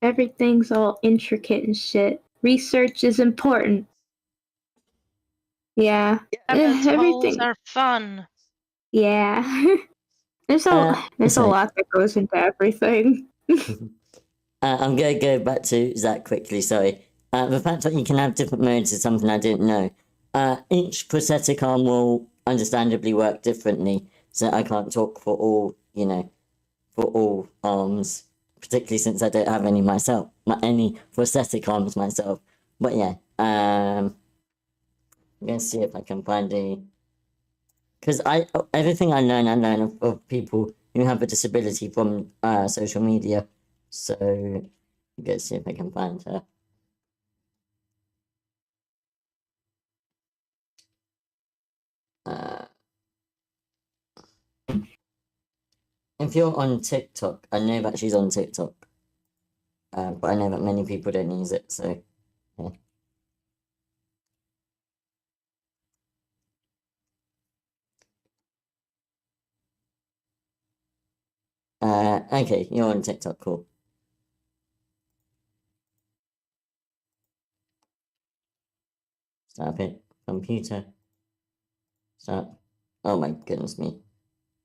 Everything's all intricate and shit. Research is important. Yeah. Rabbit holes Everything. are fun. Yeah. There's a sorry. lot that goes into everything. I'm going to go back to Zach quickly, sorry. The fact that you can have different modes is something I didn't know. Each prosthetic arm will understandably work differently, so I can't talk for all, for all arms, particularly since I don't have any myself, any prosthetic arms myself. But yeah, I'm going to see if I can find a... Because everything I learn of people who have a disability from social media. So, let's see if I can find her. If you're on TikTok, I know that she's on TikTok. But I know that many people don't use it, so... Yeah. Okay, you're on TikTok, cool. Stop it. Computer. Stop. Oh my goodness me.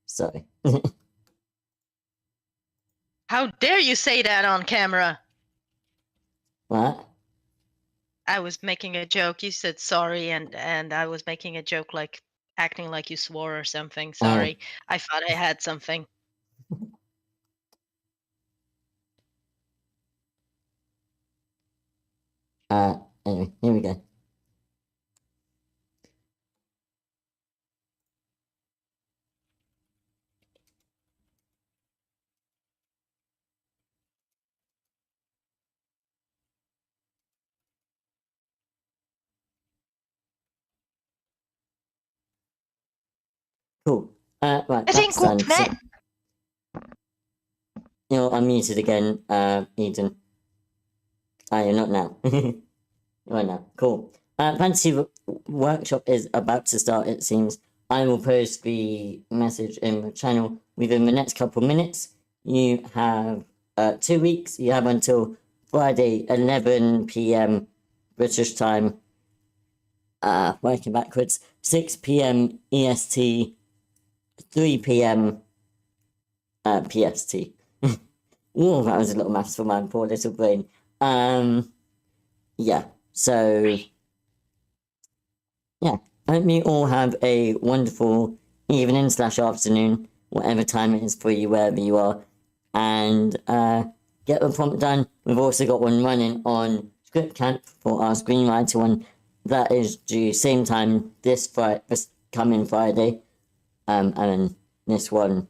Sorry. How dare you say that on camera? What? I was making a joke. You said sorry, and I was making a joke like acting like you swore or something. Sorry. I thought I had something. Anyway, here we go. Cool. Right, I think that's done. we've met. You're unmuted again, Eden. You're not now. Right now. Cool. Fantasy Workshop is about to start, it seems. I will post the message in the channel within the next couple minutes. You have 2 weeks. You have until Friday, 11 p.m. British time. Working backwards. 6 p.m. EST. 3 p.m. PST. Oh, that was a little maths for my poor little brain. Yeah. So, yeah. I hope you all have a wonderful evening/afternoon, whatever time it is for you, wherever you are. And get the prompt done. We've also got one running on Script Camp for our screenwriter one. That is due same time this coming Friday. And then this one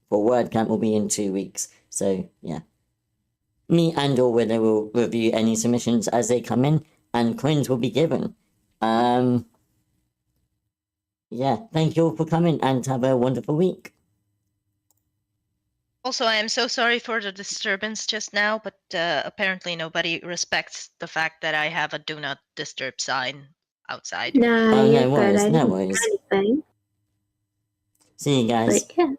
for WordCamp will be in 2 weeks. So, yeah. Me and or Willow will review any submissions as they come in, and coins will be given. Yeah, thank you all for coming, and have a wonderful week. Also, I am so sorry for the disturbance just now, but apparently nobody respects the fact that I have a do not disturb sign outside. No, Oh, you're no good. worries, I no didn't worries. do anything. See you guys. But yeah.